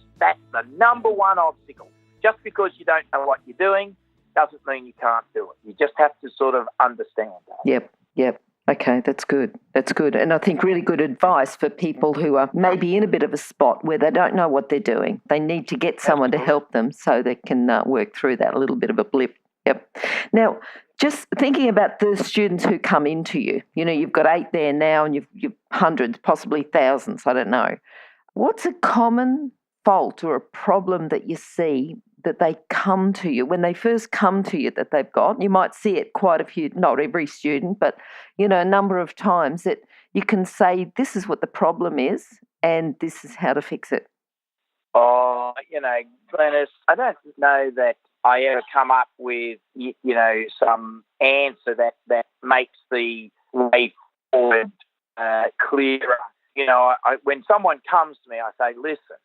the number one obstacle. Just because you don't know what you're doing doesn't mean you can't do it. You just have to sort of understand that. Yep. Okay, that's good. And I think really good advice for people who are maybe in a bit of a spot where they don't know what they're doing. They need to get someone to help them so they can work through that little bit of a blip. Yep. Now, just thinking about the students who come into you, you've got 8 there now and you've hundreds, possibly thousands, I don't know. What's a common fault or a problem that you see that they come to you, when they first come to you, that they've got? You might see it quite a few, not every student, but, a number of times that you can say, this is what the problem is and this is how to fix it. Oh, Glenys, I don't know that I ever come up with, some answer that makes the way forward clearer. When someone comes to me, I say, listen,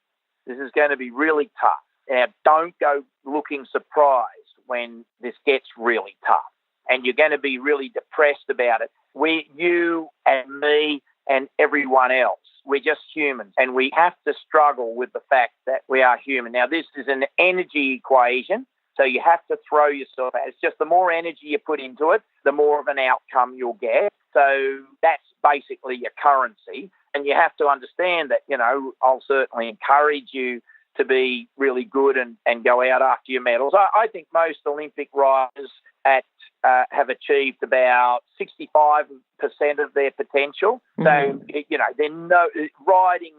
this is going to be really tough. Now, don't go looking surprised when this gets really tough and you're going to be really depressed about it. You and me and everyone else, we're just humans and we have to struggle with the fact that we are human. Now, this is an energy equation, so you have to throw yourself at it. It's just the more energy you put into it, the more of an outcome you'll get. So that's basically your currency. And you have to understand that, I'll certainly encourage you to be really good and go out after your medals. I think most Olympic riders have achieved about 65% of their potential. Mm-hmm. So, riding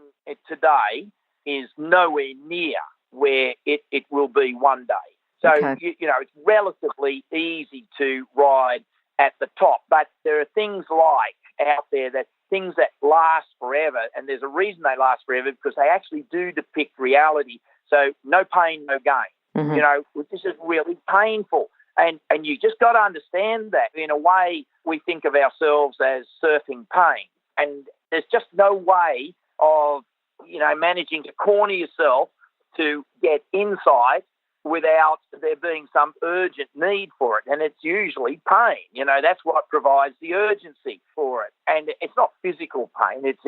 today is nowhere near where it will be one day. So, okay. It's relatively easy to ride at the top, but there are things out there things that last forever, and there's a reason they last forever because they actually do depict reality. So no pain, no gain. Mm-hmm. This is really painful. And you just got to understand that. In a way, we think of ourselves as surfing pain. And there's just no way of, managing to corner yourself to get inside without there being some urgent need for it. And it's usually pain. That's what provides the urgency for it. And it's not physical pain. It's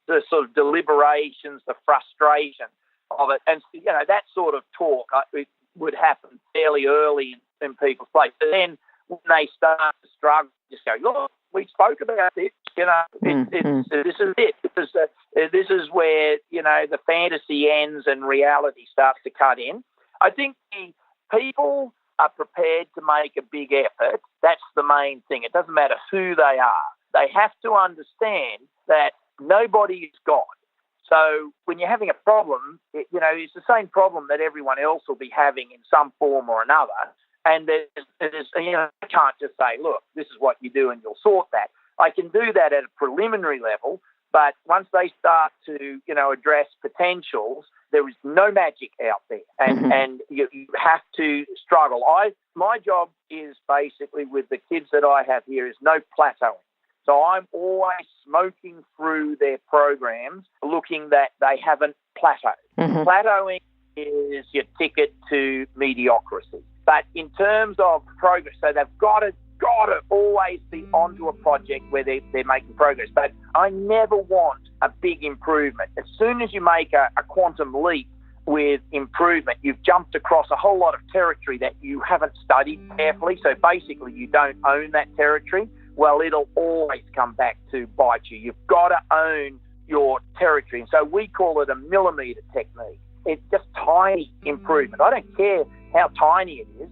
the sort of deliberations, the frustration of it. And, that sort of talk it would happen fairly early in people's place. But then when they start to struggle, just go, look, we spoke about this. This is it. This is where the fantasy ends and reality starts to cut in. I think the people are prepared to make a big effort. That's the main thing. It doesn't matter who they are. They have to understand that nobody is God. So when you're having a problem, it's the same problem that everyone else will be having in some form or another. And I can't just say, look, this is what you do and you'll sort that. I can do that at a preliminary level, but once they start to, address potentials, there is no magic out there, and you have to struggle. My job is basically with the kids that I have here is no plateauing. So I'm always smoking through their programs, looking that they haven't plateaued. Plateauing is your ticket to mediocrity. But in terms of progress, so they've got to always be onto a project where they're making progress. But I never want a big improvement. As soon as you make a quantum leap with improvement, you've jumped across a whole lot of territory that you haven't studied carefully. So basically you don't own that territory. Well, it'll always come back to bite you. You've got to own your territory. And so we call it a millimetre technique. It's just tiny improvement. I don't care how tiny it is,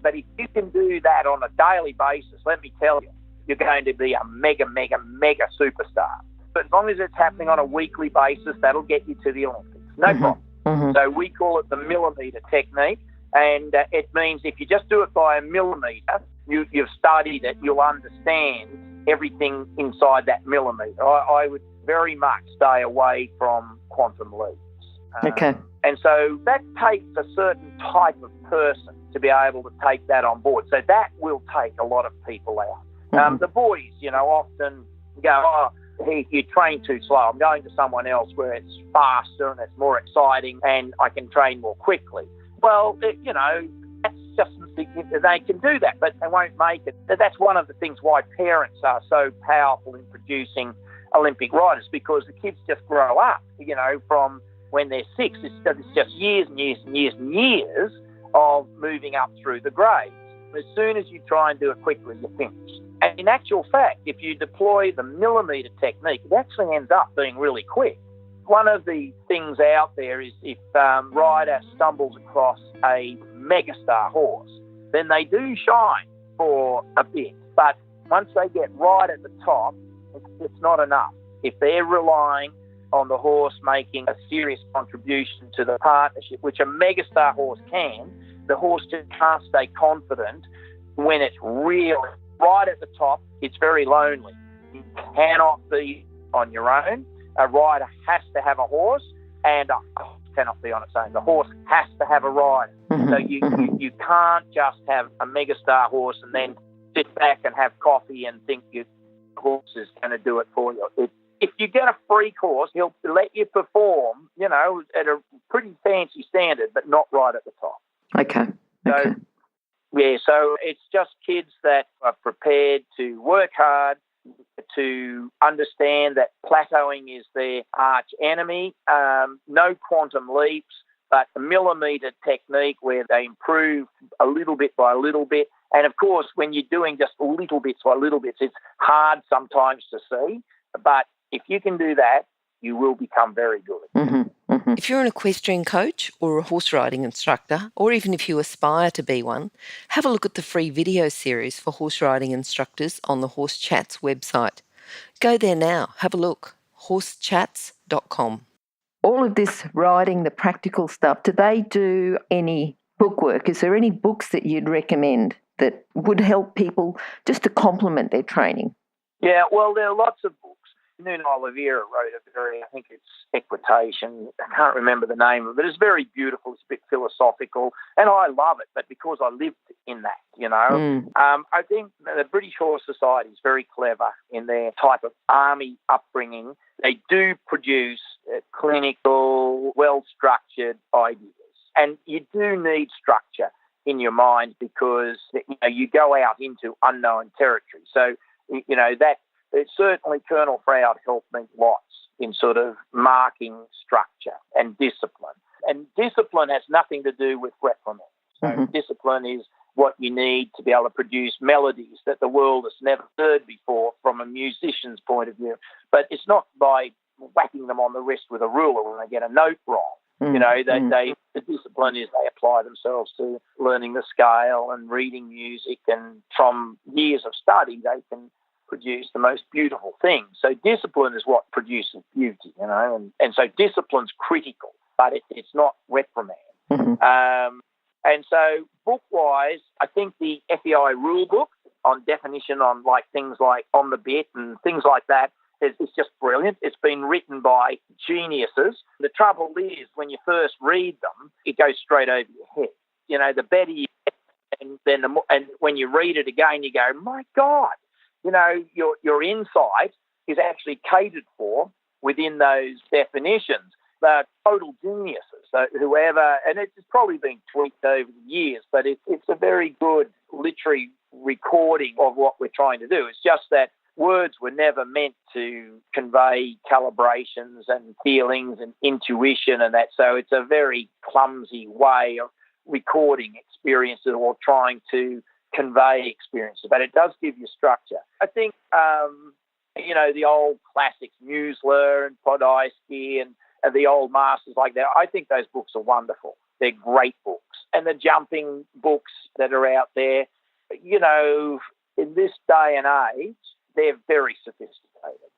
but if you can do that on a daily basis, let me tell you, you're going to be a mega, mega, mega superstar. But as long as it's happening on a weekly basis, that'll get you to the Olympics. No problem. So we call it the millimetre technique, and it means if you just do it by a millimetre, you've studied it, you'll understand everything inside that millimetre. I would very much stay away from quantum leaps. Okay. And so that takes a certain type of person to be able to take that on board. So that will take a lot of people out. The boys, often go, oh, you train too slow. I'm going to someone else where it's faster and it's more exciting and I can train more quickly. Well, that's just, they can do that, but they won't make it. That's one of the things why parents are so powerful in producing Olympic riders, because the kids just grow up, from when they're 6. It's just years and years and years and years of moving up through the grades. As soon as you try and do it quickly, you're finished. And in actual fact, if you deploy the millimetre technique, it actually ends up being really quick. One of the things out there is if a rider stumbles across a megastar horse, then they do shine for a bit. But once they get right at the top, it's not enough. If they're relying on the horse making a serious contribution to the partnership, which a megastar horse can, the horse just can't stay confident when it's really right at the top. It's very lonely. You cannot be on your own. A rider has to have a horse, and a horse cannot be on its own. The horse has to have a rider. So you can't just have a megastar horse and then sit back and have coffee and think your horse is going to do it for you. If you get a freak horse, he'll let you perform, at a pretty fancy standard, but not right at the top. Okay. So it's just kids that are prepared to work hard, to understand that plateauing is their arch enemy, no quantum leaps, but a millimetre technique where they improve a little bit by a little bit. And, of course, when you're doing just little bits by little bits, it's hard sometimes to see, but if you can do that, you will become very good. If you're an equestrian coach or a horse riding instructor, or even if you aspire to be one, have a look at the free video series for horse riding instructors on the Horse Chats website. Go there now, have a look, horsechats.com. All of this riding, the practical stuff, do they do any bookwork? Is there any books that you'd recommend that would help people just to complement their training? Yeah, well, there are lots of books. Nuno Oliveira wrote I think it's Equitation. I can't remember the name of it, but it's very beautiful. It's a bit philosophical, and I love it, but because I lived in that, I think the British Horse Society is very clever in their type of army upbringing. They do produce clinical, well-structured ideas, and you do need structure in your mind because you go out into unknown territory. So, it's certainly Colonel Froud helped me lots in sort of marking structure and discipline. And discipline has nothing to do with reprimand. So discipline is what you need to be able to produce melodies that the world has never heard before from a musician's point of view. But it's not by whacking them on the wrist with a ruler when they get a note wrong. You know, the discipline is they apply themselves to learning the scale and reading music, and from years of study they can produce the most beautiful things. So discipline is what produces beauty, you know, and so discipline's critical, but it's not reprimand. And so book-wise, I think the FEI rule book on definition on like things like on the bit and things like that is just brilliant. It's been written by geniuses. The trouble is when you first read them, it goes straight over your head. You know, the better you get, and then and when you read it again, you go, my God, you know, your insight is actually catered for within those definitions. They're total geniuses. So whoever, and it's probably been tweaked over the years, but it's a very good literary recording of what we're trying to do. It's just that words were never meant to convey calibrations and feelings and intuition and that. So it's a very clumsy way of recording experiences or trying to convey experiences, but it does give you structure. I think, you know, the old classics, Muesler and Podolsky and the old masters like that, I think those books are wonderful. They're great books. And the jumping books that are out there, you know, in this day and age, they're very sophisticated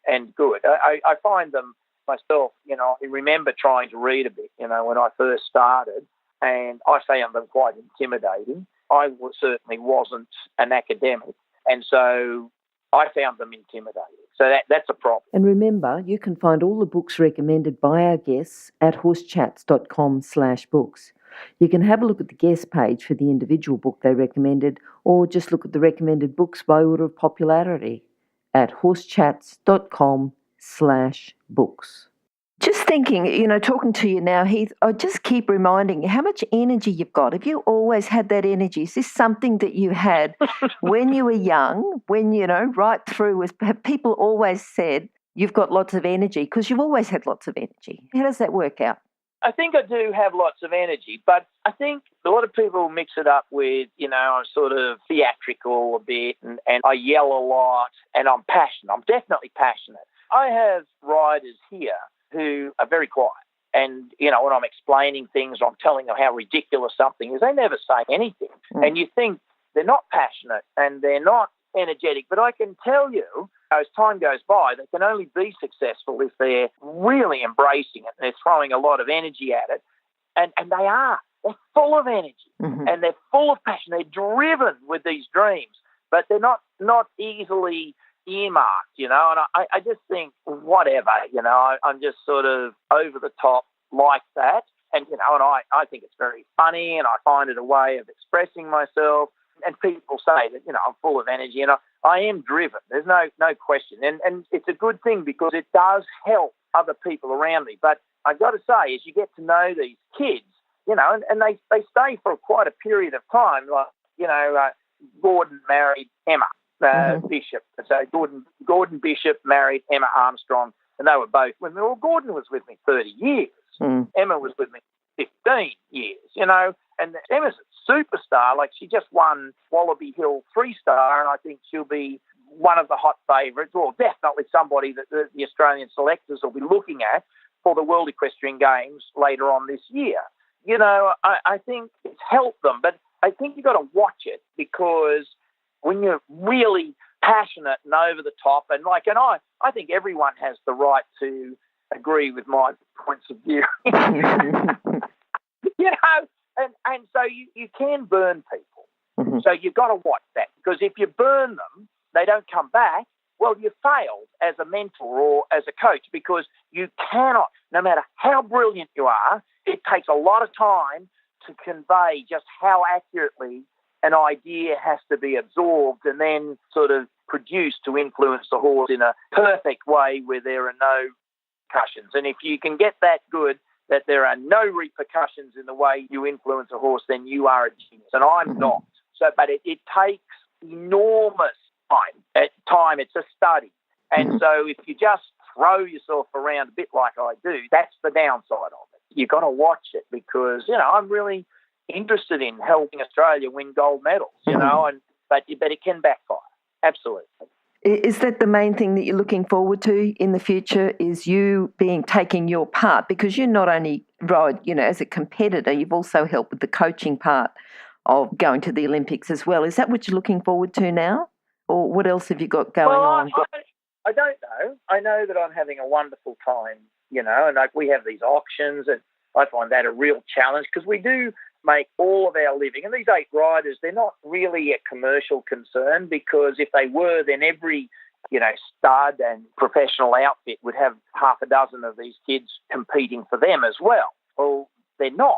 and good. I find them myself, you know, I remember trying to read a bit, you know, when I first started, and I found them quite intimidating. I certainly wasn't an academic, and so I found them intimidating. So that's a problem. And remember, you can find all the books recommended by our guests at horsechats.com/books. You can have a look at the guest page for the individual book they recommended, or just look at the recommended books by order of popularity at horsechats.com/books. Just thinking, you know, talking to you now, Heath, I just keep reminding you how much energy you've got. Have you always had that energy? Is this something that you had when you were young, when, you know, right through, have people always said you've got lots of energy? Because you've always had lots of energy. How does that work out? I think I do have lots of energy, but I think a lot of people mix it up with, you know, I'm sort of theatrical a bit and I yell a lot and I'm passionate. I'm definitely passionate. I have riders here who are very quiet. And, you know, when I'm explaining things or I'm telling them how ridiculous something is, they never say anything. And you think they're not passionate and they're not energetic. But I can tell you, as time goes by, they can only be successful if they're really embracing it and they're throwing a lot of energy at it. And they are. They're full of energy and they're full of passion. They're driven with these dreams, but they're not easily earmarked, you know, and I just think, whatever, you know, I'm just sort of over the top like that. And, you know, and I think it's very funny and I find it a way of expressing myself. And people say that, you know, I'm full of energy and I am driven. There's no question. And it's a good thing because it does help other people around me. But I got to say, as you get to know these kids, you know, and they stay for quite a period of time, like, you know, Gordon married Emma. Bishop. So Gordon Bishop married Emma Armstrong, and they were both women. Well, Gordon was with me 30 years. Emma was with me 15 years, you know, and Emma's a superstar. Like, she just won Wallaby Hill 3-star, and I think she'll be one of the hot favourites, or definitely somebody that the Australian selectors will be looking at for the World Equestrian Games later on this year. You know, I think it's helped them, but I think you've got to watch it because when you're really passionate and over the top, and I think everyone has the right to agree with my points of view. You know, and so you can burn people. So you've got to watch that, because if you burn them, they don't come back. Well, you failed as a mentor or as a coach, because you cannot, no matter how brilliant you are, it takes a lot of time to convey just how accurately an idea has to be absorbed and then sort of produced to influence the horse in a perfect way where there are no repercussions. And if you can get that good, that there are no repercussions in the way you influence a horse, then you are a genius. And I'm not. So, but it takes enormous time. It's a study. And so if you just throw yourself around a bit like I do, that's the downside of it. You've got to watch it because, you know, I'm really interested in helping Australia win gold medals, you know, but it can backfire. Absolutely. Is that the main thing that you're looking forward to in the future, is you taking your part? Because you not only ride, as a competitor, you've also helped with the coaching part of going to the Olympics as well. Is that what you're looking forward to now? Or what else have you got going on? I don't know. I know that I'm having a wonderful time, and we have these auctions, and I find that a real challenge because we do make all of our living. And these 8 riders, they're not really a commercial concern, because if they were, then every, stud and professional outfit would have half a dozen of these kids competing for them as well. Well, they're not.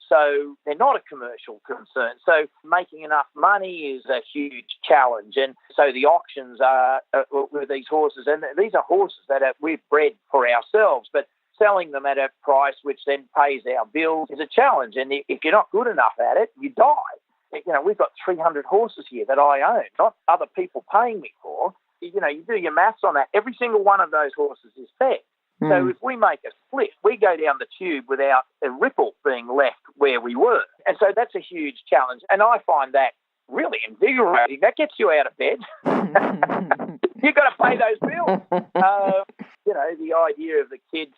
So they're not a commercial concern. So making enough money is a huge challenge. And so the auctions are with these horses, and these are horses that we've bred for ourselves, but selling them at a price which then pays our bills is a challenge. And if you're not good enough at it, you die. We've got 300 horses here that I own, not other people paying me for. You do your maths on that. Every single one of those horses is fed. So if we make a split, we go down the tube without a ripple being left where we were. And so that's a huge challenge. And I find that really invigorating. That gets you out of bed. You've got to pay those bills. The idea of the kids,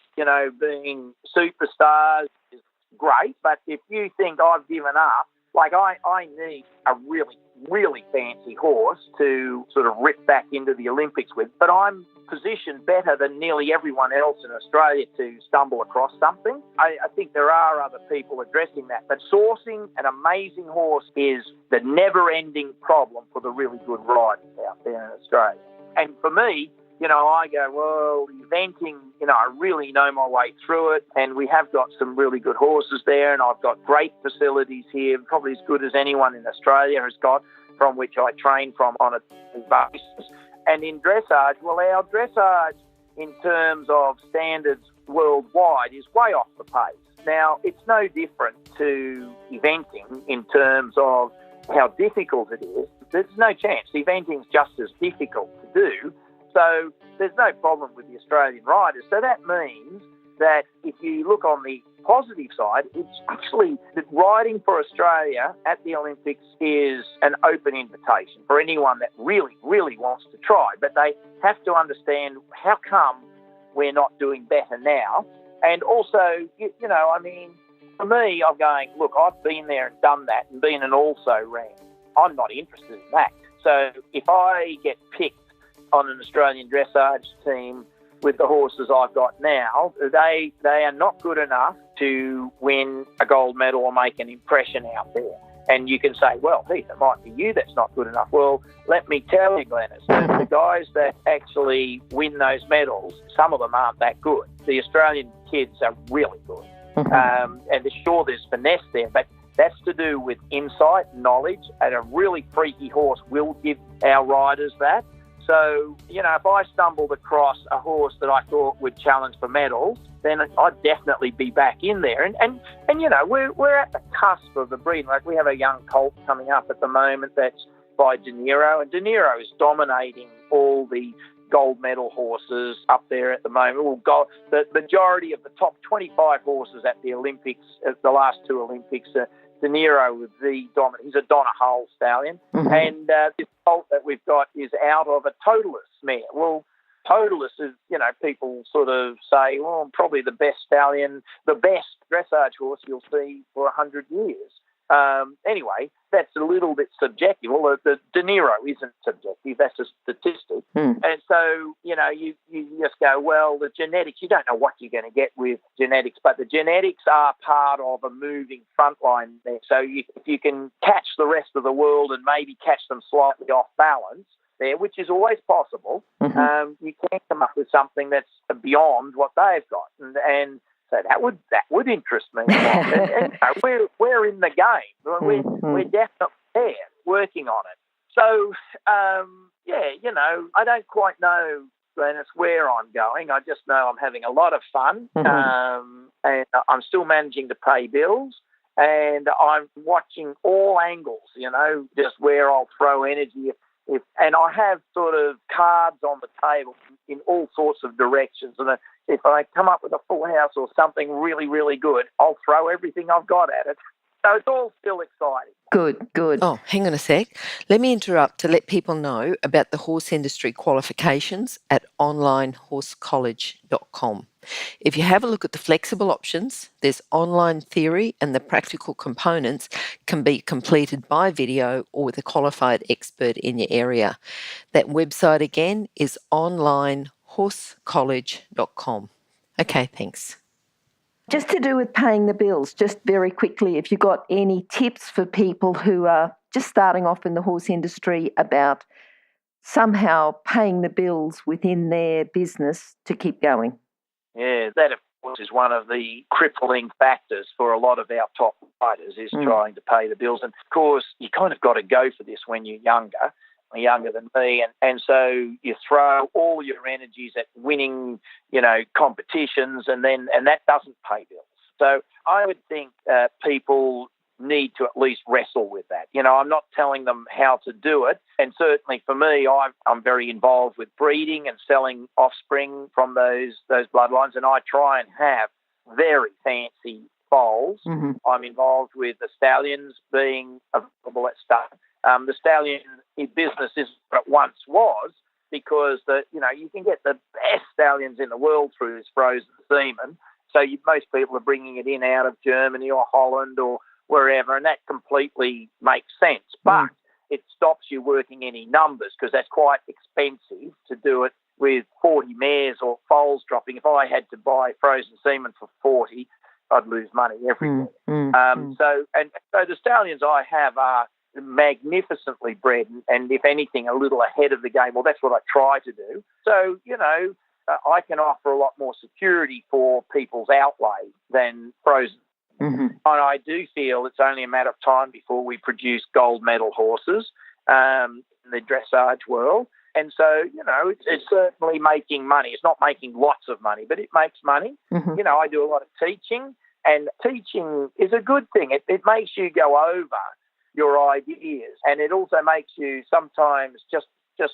being superstars is great. But if you think I've given up, like I need a really, really fancy horse to sort of rip back into the Olympics with, but I'm positioned better than nearly everyone else in Australia to stumble across something. I think there are other people addressing that, but sourcing an amazing horse is the never-ending problem for the really good riders out there in Australia. And for me, I go, well, eventing, I really know my way through it, and we have got some really good horses there, and I've got great facilities here, probably as good as anyone in Australia has got, from which I train from on a basis. And in dressage, well, our dressage in terms of standards worldwide is way off the pace. Now, it's no different to eventing in terms of how difficult it is. There's no chance. Eventing's just as difficult to do. So there's no problem with the Australian riders. So that means that if you look on the positive side, it's actually that riding for Australia at the Olympics is an open invitation for anyone that really, really wants to try. But they have to understand how come we're not doing better now. And also, for me, I'm going, look, I've been there and done that and been an also-ran. I'm not interested in that. So if I get picked on an Australian dressage team with the horses I've got now, they are not good enough to win a gold medal or make an impression out there. And you can say, well, Heath, it might be you that's not good enough. Well, let me tell you, Glenys, the guys that actually win those medals, some of them aren't that good. The Australian kids are really good. And sure, there's finesse there, but that's to do with insight, knowledge, and a really freaky horse will give our riders that. So, if I stumbled across a horse that I thought would challenge for medals, then I'd definitely be back in there. And we're at the cusp of the breed. Like, we have a young colt coming up at the moment that's by De Niro, and De Niro is dominating all the gold medal horses up there at the moment. The majority of the top 25 horses at the Olympics, at the last 2 Olympics, De Niro was the dominant. He's a Donna Hull stallion. And this colt that we've got is out of a Totalus mare. Well, Totalus is, people sort of say, well, probably the best stallion, the best dressage horse you'll see for 100 years. Anyway, that's a little bit subjective, although the De Niro isn't subjective, that's a statistic. And so, you just go, well, the genetics, you don't know what you're going to get with genetics, but the genetics are part of a moving front line there. So if you can catch the rest of the world and maybe catch them slightly off balance there, which is always possible, you can come up with something that's beyond what they've got. And so that would interest me. and we're in the game. We're definitely there working on it. So, I don't quite know, Glenys, where I'm going. I just know I'm having a lot of fun, and I'm still managing to pay bills, and I'm watching all angles, just where I'll throw energy. And I have sort of cards on the table in all sorts of directions, and if I come up with a full house or something really, really good, I'll throw everything I've got at it. So it's all still exciting. Good, good. Oh, hang on a sec. Let me interrupt to let people know about the horse industry qualifications at onlinehorsecollege.com. If you have a look at the flexible options, there's online theory and the practical components can be completed by video or with a qualified expert in your area. That website again is onlinehorsecollege.com. Okay, thanks. Just to do with paying the bills, just very quickly, if you've got any tips for people who are just starting off in the horse industry about somehow paying the bills within their business to keep going. Yeah, that of course is one of the crippling factors for a lot of our top riders is trying to pay the bills. And of course, you kind of got to go for this when you're younger than me, and so you throw all your energies at winning, competitions, and that doesn't pay bills. So I would think people need to at least wrestle with that. I'm not telling them how to do it, and certainly for me, I'm very involved with breeding and selling offspring from those bloodlines, and I try and have very fancy foals. Mm-hmm. I'm involved with the stallions being available at start. The stallion business is what it once was, because you can get the best stallions in the world through this frozen semen. So most people are bringing it in out of Germany or Holland or wherever, and that completely makes sense. But it stops you working any numbers because that's quite expensive to do it with 40 mares or foals dropping. If I had to buy frozen semen for 40, I'd lose money everywhere. So the stallions I have are magnificently bred and if anything a little ahead of the game. Well, that's what I try to do. So I can offer a lot more security for people's outlay than frozen. And I do feel it's only a matter of time before we produce gold medal horses in the dressage world. And so, it's certainly making money. It's not making lots of money, but it makes money. I do a lot of teaching, and teaching is a good thing. It makes you go over your ideas, and it also makes you sometimes just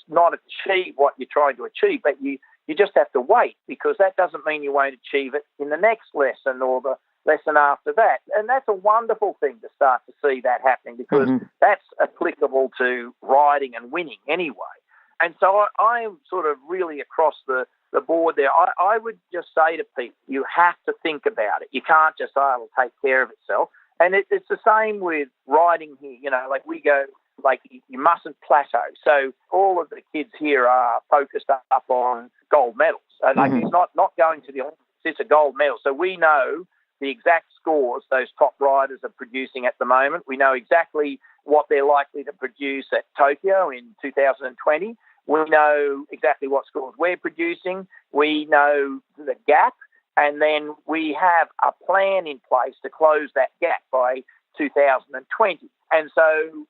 not achieve what you're trying to achieve, but you just have to wait, because that doesn't mean you won't achieve it in the next lesson or the lesson after that. And that's a wonderful thing to start to see that happening, because that's applicable to riding and winning anyway. And so I am sort of really across the board there. I would just say to people, you have to think about it. You can't just say, it'll take care of itself. And it's the same with riding here. Like we go, like you mustn't plateau. So all of the kids here are focused up on gold medals. It's not going to the Olympics, it's a gold medal. So we know the exact scores those top riders are producing at the moment. We know exactly what they're likely to produce at Tokyo in 2020. We know exactly what scores we're producing. We know the gap. And then we have a plan in place to close that gap by 2020. And so,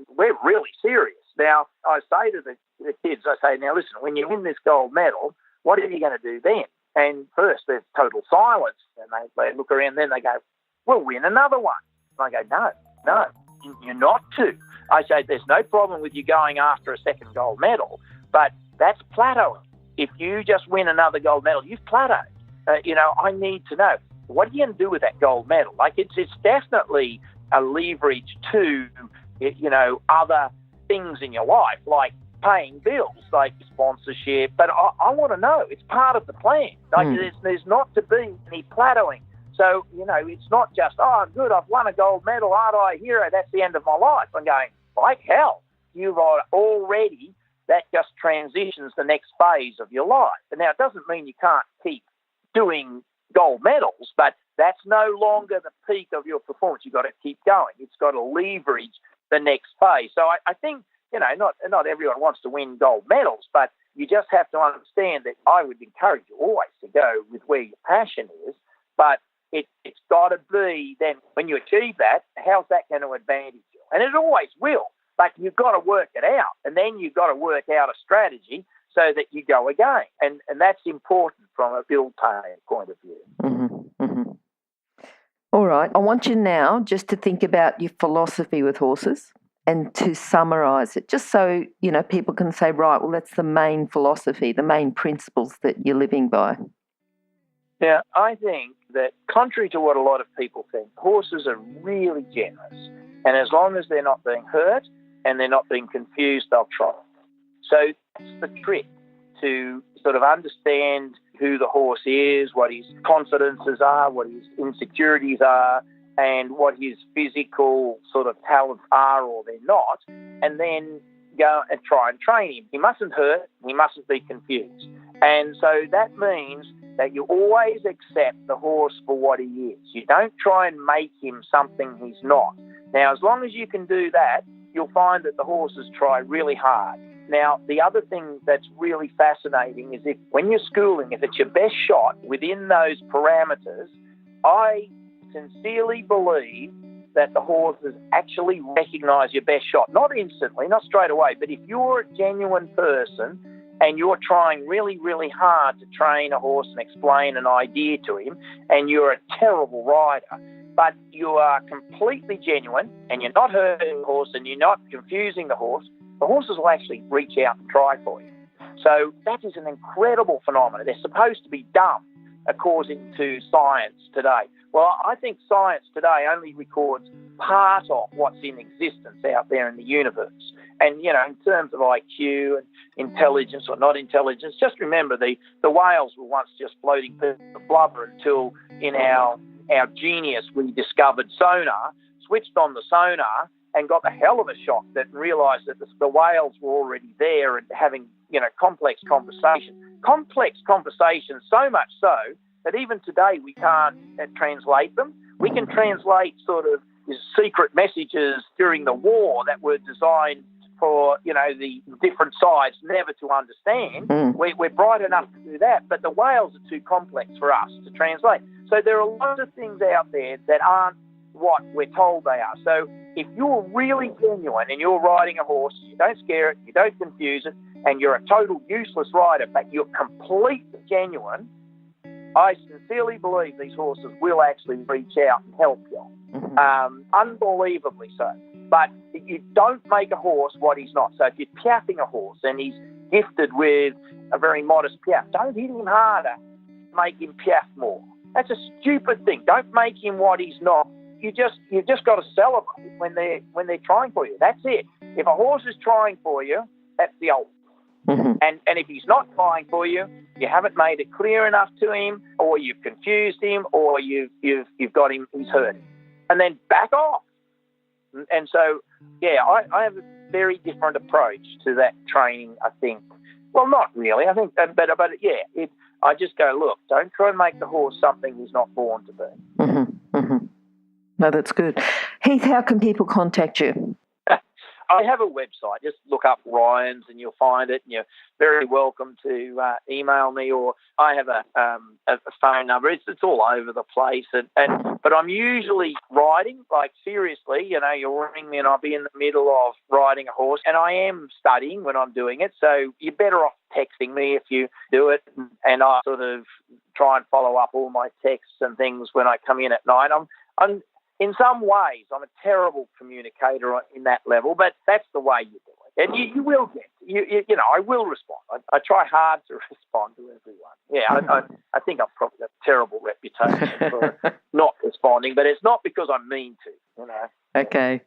we're really serious. Now, I say to the kids, now listen, when you win this gold medal, what are you going to do then? And first there's total silence. And they look around, then they go, we'll win another one. And I go, no, you're not to. I say, there's no problem with you going after a second gold medal, but that's plateauing. If you just win another gold medal, you've plateaued. I need to know, what are you going to do with that gold medal? Like, it's definitely a leverage to, other things in your life, like paying bills, like sponsorship. But I want to know, it's part of the plan. Like, there's not to be any plateauing. So, it's not just, oh, good, I've won a gold medal, aren't I a hero? That's the end of my life. I'm going, like hell, you've already, that just transitions the next phase of your life. And now, it doesn't mean you can't keep doing gold medals, but that's no longer the peak of your performance. You've got to keep going. It's got to leverage the next phase. So I think, not everyone wants to win gold medals, but you just have to understand that I would encourage you always to go with where your passion is, but it's got to be then when you achieve that, how's that going to advantage you? And it always will, but you've got to work it out, and then you've got to work out a strategy so that you go again. And that's important from a bill paying point of view. All right. I want you now just to think about your philosophy with horses and to summarise it, just so, people can say, right, well, that's the main philosophy, the main principles that you're living by. Yeah, I think that contrary to what a lot of people think, horses are really generous. And as long as they're not being hurt and they're not being confused, they'll trot. So that's the trick, to sort of understand who the horse is, what his confidences are, what his insecurities are, and what his physical sort of talents are or they're not, and then go and try and train him. He mustn't hurt, he mustn't be confused. And so that means that you always accept the horse for what he is. You don't try and make him something he's not. Now, as long as you can do that, you'll find that the horses try really hard. Now, the other thing that's really fascinating is when you're schooling, if it's your best shot within those parameters, I sincerely believe that the horses actually recognise your best shot. Not instantly, not straight away, but if you're a genuine person and you're trying really, really hard to train a horse and explain an idea to him, and you're a terrible rider, but you are completely genuine and you're not hurting the horse and you're not confusing the horses will actually reach out and try for you. So that is an incredible phenomenon. They're supposed to be dumb, according to science today. Well, I think science today only records part of what's in existence out there in the universe. And, you know, in terms of IQ and intelligence or not intelligence, just remember the whales were once just floating pieces of blubber until in our genius we discovered sonar, switched on the sonar and got the hell of a shock that realised that the whales were already there and having, you know, complex conversations. Complex conversations, so much so that even today we can't translate them. We can translate sort of secret messages during the war that were designed for, you know, the different sides never to understand. We're bright enough to do that, but the whales are too complex for us to translate. So there are lots of things out there that aren't what we're told they are. So if you're really genuine and you're riding a horse, you don't scare it, you don't confuse it, and you're a total useless rider, but you're completely genuine, I sincerely believe these horses will actually reach out and help you. Unbelievably so. But you don't make a horse what he's not. So if you're piaffing a horse and he's gifted with a very modest piaff, don't hit him harder, make him piaff more. That's a stupid thing. Don't make him what he's not. You've just got to celebrate when they're trying for you. That's it. If a horse is trying for you, that's the ultimate. And if he's not trying for you, you haven't made it clear enough to him, or you've confused him, or you've got him, he's hurting. And then back off. And so, yeah, I have a very different approach to that training, I think. Well, not really. I think, but yeah, I just go, look, don't try and make the horse something he's not born to be. No, that's good. Heath, how can people contact you? I have a website. Just look up Ryan's and you'll find it. And you're very welcome to email me, or I have a phone number. It's all over the place. But I'm usually riding, like seriously. You know, you'll ring me and I'll be in the middle of riding a horse, and I am studying when I'm doing it. So you're better off texting me if you do it, and I sort of try and follow up all my texts and things when I come in at night. I'm in some ways, I'm a terrible communicator in that level, but that's the way you do it. And you will get, you know, I will respond. I try hard to respond to everyone. Yeah, I think I've probably got a terrible reputation for not responding, but it's not because I'm mean to, you know. Okay.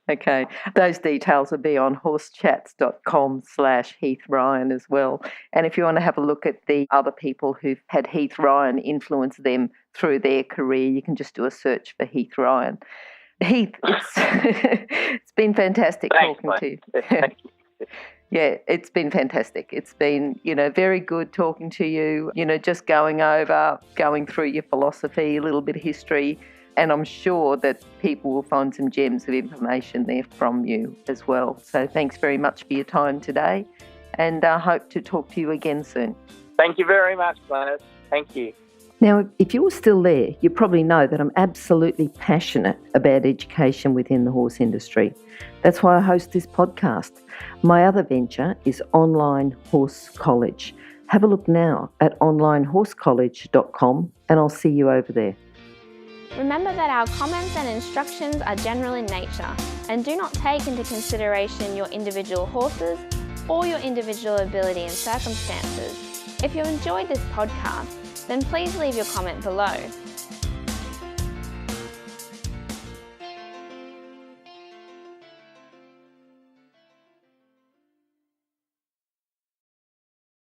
Those details will be on horsechats.com/Heath Ryan as well. And if you want to have a look at the other people who've had Heath Ryan influence them through their career, you can just do a search for Heath Ryan. Heath, it's been fantastic talking to you. Thank you. Yeah, it's been fantastic. It's been, you know, very good talking to you, you know, just going through your philosophy, a little bit of history. And I'm sure that people will find some gems of information there from you as well. So thanks very much for your time today, and I hope to talk to you again soon. Thank you very much, Glenys. Thank you. Now, if you're still there, you probably know that I'm absolutely passionate about education within the horse industry. That's why I host this podcast. My other venture is Online Horse College. Have a look now at onlinehorsecollege.com, and I'll see you over there. Remember that our comments and instructions are general in nature and do not take into consideration your individual horses or your individual ability and circumstances. If you enjoyed this podcast, then please leave your comment below.